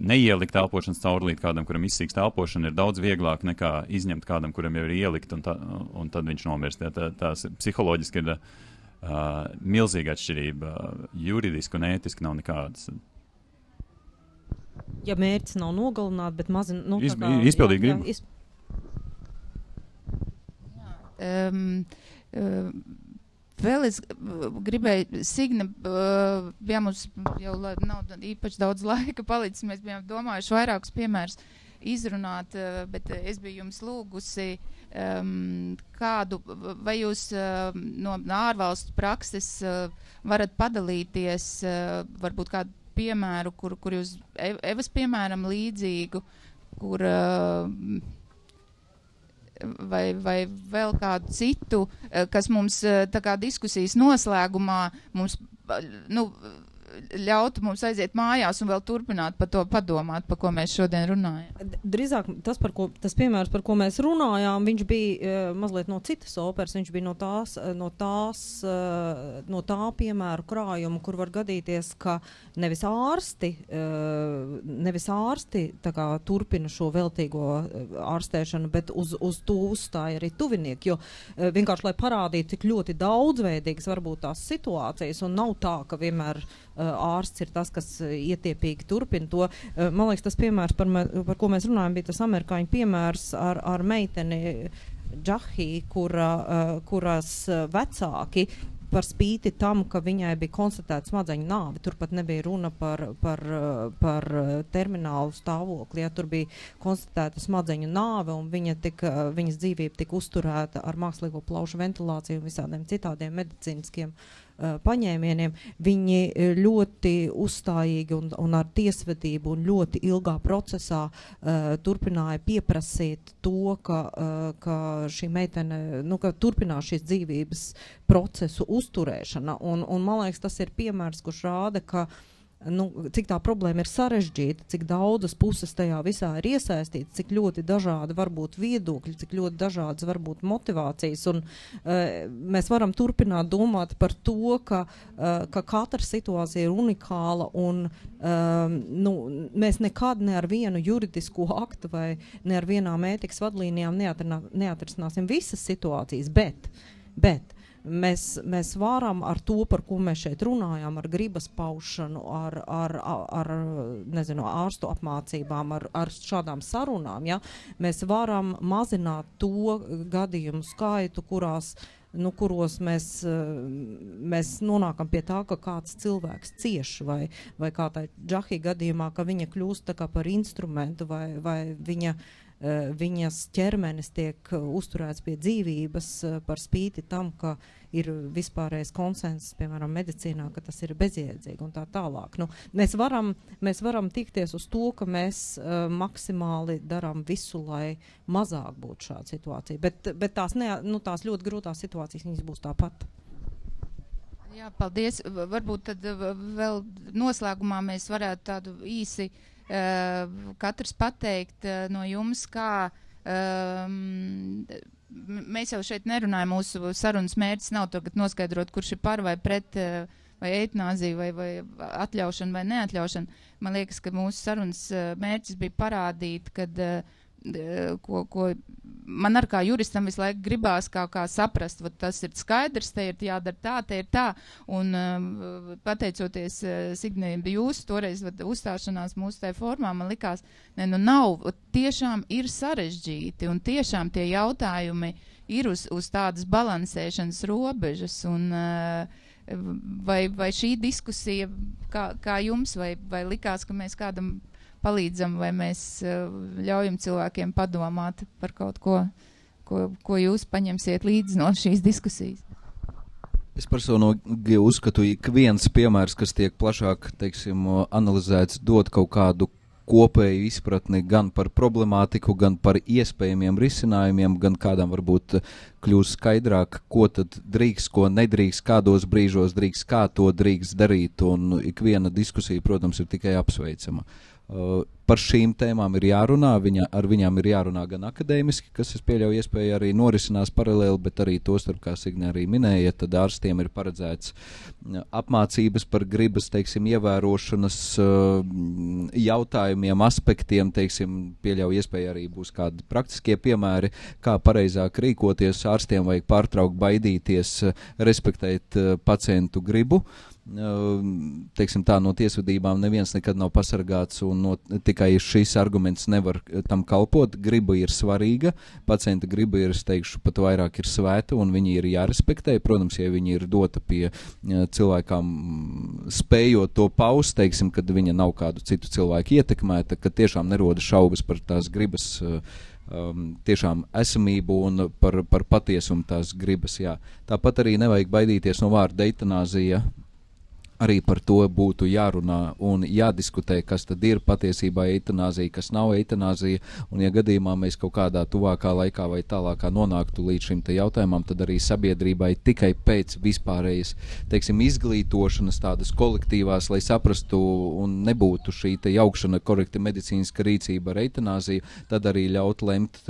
neielikt elpošanas caurulīti kādam, kuram izsīkst elpošana, ir daudz vieglāk nekā izņemt kādam, kuram jau ir ielikt, un tad viņš nomirst. Tās psiholoģiski ir milzīga atšķirība, juridiski un ētiski nav nekādas. Ja mērķis nav nogalināt, bet mazin... Izpildīt gribu. Vēl es gribēju, Signa, mums jau nav īpaši daudz laika palicis, mēs bijām domājuši vairākus piemērus izrunāt, bet es biju jums lūgusi kādu, vai jūs no ārvalstu prakses varat padalīties, varbūt kādu piemēru, kur jūs, Evas piemēram līdzīgu, kur... vai vēl kādu citu, kas mums tā kā diskusijas noslēgumā mums ļautu mums aiziet mājās un vēl turpināt par to padomāt, par ko mēs šodien runājam. Drīzāk tas piemērs, par ko mēs runājām, viņš bija mazliet no citas operas, viņš bija no tā piemēru krājuma, kur var gadīties, ka nevis ārsti tā kā turpina šo veltīgo ārstēšanu, bet uz to uzstāja arī tuvinieki, jo vienkārši, lai parādītu, cik ļoti daudzveidīgas varbūt tās situācijas, un nav tā, ka vienmēr ārsts ir tas, kas ietiepīgi turpina to. Man liekas, tas piemērs, par ko mēs runājam, bija tas amerikāņu piemērs ar meiteni Džahī, kuras vecāki par spīti tam, ka viņai bija konstatēta smadzeņu nāve, turpat nebija runa par terminālu stāvokli, tur bija konstatēta smadzeņu nāve, un viņas dzīvība tika uzturēta ar mākslīgo plaušu ventilāciju un visādiem citādiem medicīniskiem paņēmieniem. Viņi ļoti uzstājīgi un ar tiesvedību un ļoti ilgā procesā turpināja pieprasīt to, ka šī meitene, ka turpinās šīs dzīvības procesu uzturēšana. Un man liekas, tas ir piemērs, kurš rāda, ka cik tā problēma ir sarežģīta, cik daudzas puses tajā visā ir iesaistītas, cik ļoti dažādi var būt viedokļi, cik ļoti dažādas var būt motivācijas. Un mēs varam turpināt domāt par to, ka katra situācija ir unikāla un mēs nekad ne ar vienu juridisku aktu vai ne ar vienām ētikas vadlīnijām neatrisināsim visas situācijas, bet mēs varam ar to, par ko mēs šeit runājām, ar gribas paušanu, ar nezinu, ārstu apmācībām, ar šādām sarunām, ja, mēs varam mazināt to gadījumu skaitu, kuros mēs nonākam pie tā, ka kāds cilvēks cieš, vai kā tā Džahī gadījumā, ka viņa kļūst tā kā par instrumentu, vai viņas ķermenis tiek uzturēts pie dzīvības par spīti tam, ka ir vispārējais konsensus, piemēram, medicīnā, ka tas ir bezjēdzīgi un tā tālāk. Mēs varam tikties uz to, ka mēs maksimāli darām visu, lai mazāk būtu šāda situācija. Bet tās ļoti grūtās situācijas, viņas būs tāpat. Jā, paldies. Varbūt tad vēl noslēgumā mēs varētu tādu īsi katrs pateikt no jums, kā mēs jau šeit nerunājam, mūsu sarunas mērķis nav tagad noskaidrot, kurš ir par vai pret vai eitanāziju vai atļaušanu vai neatļaušanu. Man liekas, ka mūsu sarunas mērķis bija parādīt, kad ko man ar kā juristam visu laiku gribās kā saprast, tas ir skaidrs, te ir jādara tā, te ir tā, un pateicoties Signai, jūsu toreiz uzstāšanās mūsu tajā formā, man likās, nav, tiešām ir sarežģīti, un tiešām tie jautājumi ir uz tādas balansēšanas robežas, un vai šī diskusija, kā jums, vai likās, ka mēs kādam palīdzam, vai mēs ļaujam cilvēkiem padomāt par kaut ko jūs paņemsiet līdzi no šīs diskusijas? Es personīgi uzskatu, ka viens piemērs, kas tiek plašāk, teiksim, analizēts, dod kaut kādu kopēju izpratni gan par problemātiku, gan par iespējamiem risinājumiem, gan kādam varbūt kļūst skaidrāk, ko tad drīkst, ko nedrīkst, kādos brīžos drīkst, kā to drīkst darīt, un ikviena diskusija, protams, ir tikai apsveicama. Par šīm tēmām ir jārunā, ar viņām ir jārunā gan akadēmiski, kas es pieļauju iespēju arī norisinās paralēli, bet arī to starp, kā Signe arī minēja, tad ārstiem ir paredzēts apmācības par gribas, teiksim, ievērošanas jautājumiem, aspektiem, teiksim, pieļauju iespēju arī būs kādi praktiskie piemēri, kā pareizāk rīkoties, ārstiem vajag pārtraukt baidīties, respektēt pacientu gribu. Teiksim tā, no tiesvedībām neviens nekad nav pasargāts un tikai šis arguments nevar tam kalpot. Griba ir svarīga, pacienta griba ir, es teikšu, pat vairāk ir svēta un viņi ir jārespektē. Protams, ja viņi ir dota pie cilvēkām spējot to paust, teiksim, kad viņa nav kādu citu cilvēku ietekmēta, ka tiešām neroda šaubas par tās gribas tiešām esamību un par patiesumu tās gribas. Jā. Tāpat arī nevajag baidīties no vārda eitanāzija. arī par to būtu jārunā un jādiskutē, kas tad ir patiesībā eitanāzija, kas nav eitanāzija, un ja gadījumā mēs kaut kādā tuvākā laikā vai tālākā nonāktu līdz šim te jautājumam, tad arī sabiedrībai tikai pēc vispārējas, teiksim, izglītošanas tādas kolektīvās, lai saprastu un nebūtu šī te jaukšana korekta medicīniska rīcība ar eitanāziju, tad arī ļaut lemt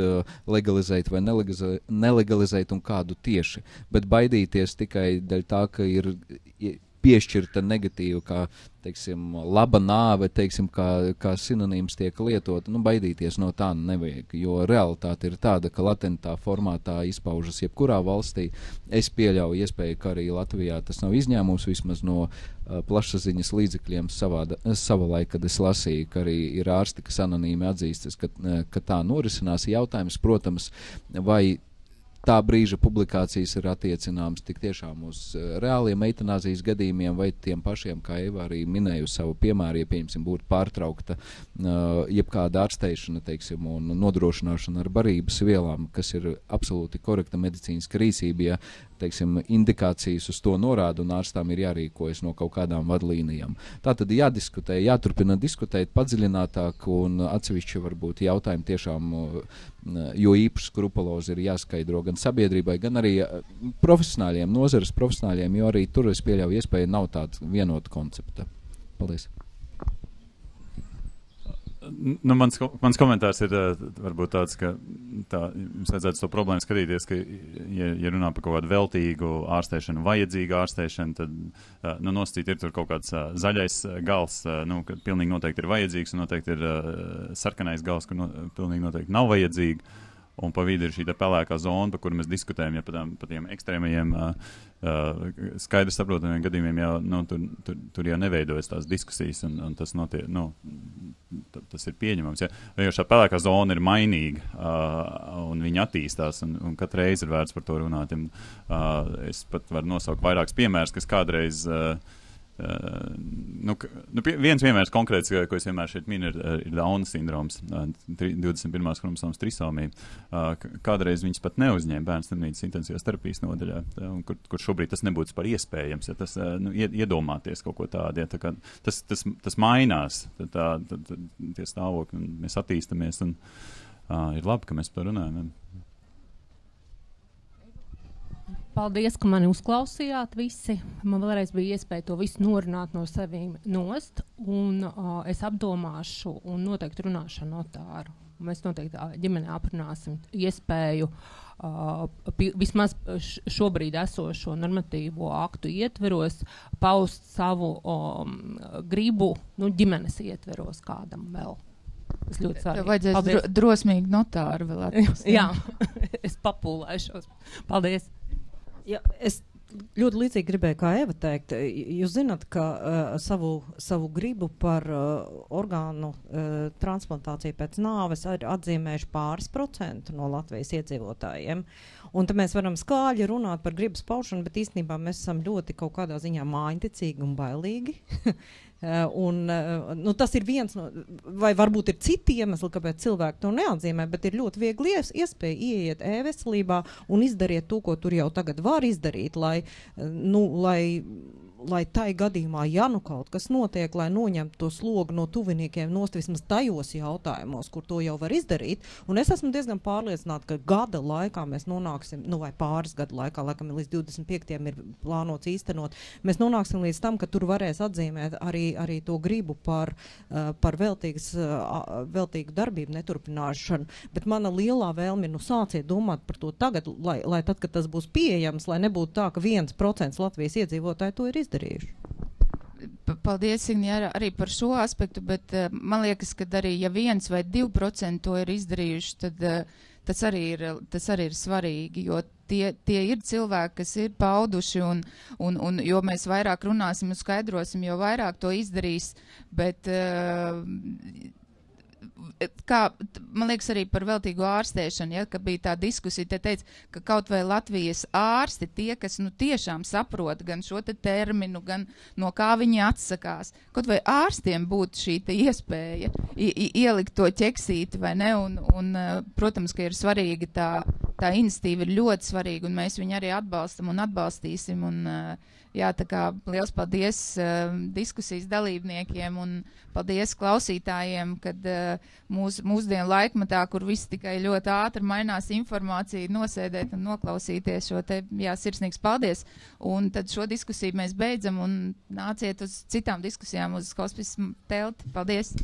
legalizēt vai nelegalizēt un kādu tieši. Bet baidīties tikai dēļ tā, ka ir piešķirta negatīva, kā, teiksim, laba nāve, teiksim, kā sinonīms tiek lietot, baidīties no tā nevajag, jo realitāte ir tāda, ka latentā formātā izpaužas jebkurā valstī. Es pieļauju iespēju, ka arī Latvijā tas nav izņēmums, vismaz no plašsaziņas līdzekļiem savulaik, kad es lasīju, ka arī ir ārsti, kas anonīmi atzīstas, ka tā norisinās. Jautājums, protams, vai tā brīža publikācijas ir attiecināmas tik tiešām uz reāliem eitanāzijas gadījumiem vai tiem pašiem, kā Eva arī minēja uz savu piemēru, ja, piemēram, būtu pārtraukta jebkāda ārsteišana, teiksim, un nodrošināšana ar barības vielām, kas ir absolūti korekta medicīniska rīcība, ja, teiksim, indikācijas uz to norāda un ārstām ir jārīkojas no kaut kādām vadlīnijām. Tātad jādiskutē, jāturpina diskutēt padziļinātāk un atsevišķi varbūt jautājumi tiešām, jo īpaši skrupulozi ir jāskaidro gan sabiedrībai, gan arī profesionāļiem, nozares profesionāļiem, jo arī tur es pieļauju iespēju nav tāda vienota koncepta. Paldies. Nu, mans komentārs ir varbūt tāds, ka jums vajadzētu to problēmu skatīties, ka, ja runā par kaut kādu veltīgu ārstēšanu, vajadzīgu ārstēšanu, tad nosacīt ir tur kaut kāds zaļais gals, kad pilnīgi noteikti ir vajadzīgs, un noteikti ir sarkanais gals, kur pilnīgi noteikti nav vajadzīgi. Un pa vidu ir šī pelēkā zona, par kuru mēs diskutējam, ja pa tiem ekstrēmajiem skaidri saprotamiem gadījumiem jau, tur jau neveidojas tās diskusijas, un tas notiek, tas ir pieņemams. Ja. Jo šā pelēkā zona ir mainīga, un viņa attīstās, un katru reizi ir vērts par to runāt. Es pat varu nosaukt vairākus piemērus, kas kādreiz viens piemērs konkrēts, ko es vienmēr šeit minu, ir Dauna sindroms, 21. chromosomas trisomija. Kādreiz viņas pat neuzņēma bērnu slimnīcas intensīvās terapijas nodaļā, kur šobrīd tas nebūtu par iespējams, ja tas iedomāties kaut ko tādu. Ja, tā kā tas mainās, tie stāvokļi, un mēs attīstamies, un ir labi, ka mēs par to runājam. Paldies, ka mani uzklausījāt visi. Man vēlreiz bija iespēja to visu norunāt no sevīm nost, un es apdomāšu un noteikti runāšu ar notāru. Mēs noteikti ģimenē aprunāsim iespēju vismaz šobrīd esošo normatīvo aktu ietveros paust savu gribu, ģimenes ietveros kādam vēl. Tas ļoti svarīgi. Vajadzēs drosmīgi notāru vēl atrast. Jā, es papūlēšos. Paldies. Ja, es ļoti līdzīgi gribēju, kā Eva teikt. Jūs zināt, ka savu gribu par orgānu transplantāciju pēc nāves ir atzīmējuši pāris % no Latvijas iedzīvotājiem. Un tad mēs varam skāļi runāt par gribas paušanu, bet īstenībā mēs esam ļoti kaut kādā ziņā mājiņticīgi un bailīgi. Tas ir viens no, vai varbūt ir citi iemesli, kāpēc cilvēki to neatzīmē, bet ir ļoti viegli iespēja ieiet e-veselībā un izdarīt to, ko tur jau tagad var izdarīt, lai tai gadījumā, ja kaut kas notiek, lai noņemtu to slogu no tuviniekiem nost vismaz tajos jautājumos, kur to jau var izdarīt. Un es esmu diezgan pārliecināta, ka gada laikā mēs nonāksim, vai pāris gadu laikā, laikam līdz 25. ir plānots īstenot, mēs nonāksim līdz tam, ka tur varēs atzīmēt arī to gribu par veltīgu darbību neturpināšanu. Bet mana lielā vēlme ir sāciet domāt par to tagad, lai tad, kad tas būs pieejams, lai nebūtu tā, ka 1% Latvijas iedzīvotāji to ir izdarījuši. Paldies, Ignija, arī par šo aspektu, bet man liekas, ka arī, ja 1 vai 2% to ir izdarījuši, tad tas arī ir svarīgi, jo tie ir cilvēki, kas ir pauduši, un jo mēs vairāk runāsim un skaidrosim, jo vairāk to izdarīs, bet man liekas arī par veltīgo ārstēšanu, ja, ka bija tā diskusija, te teica, ka kaut vai Latvijas ārsti, tie, kas tiešām saprot gan šo te terminu, gan no kā viņi atsakās, kaut vai ārstiem būtu šī te iespēja ielikt to ķeksīti, vai ne, un protams, ka ir svarīgi tā iniciatīva ir ļoti svarīga, un mēs viņu arī atbalstam un atbalstīsim. Un, jā, tā kā liels paldies diskusijas dalībniekiem un paldies klausītājiem, kad mūsdienu laikmatā, kur viss tikai ļoti ātri mainās informācija, nosēdēt un noklausīties šo te, jā, sirsnīgs paldies. Un tad šo diskusiju mēs beidzam un nāciet uz citām diskusijām uz Hospice telti. Paldies!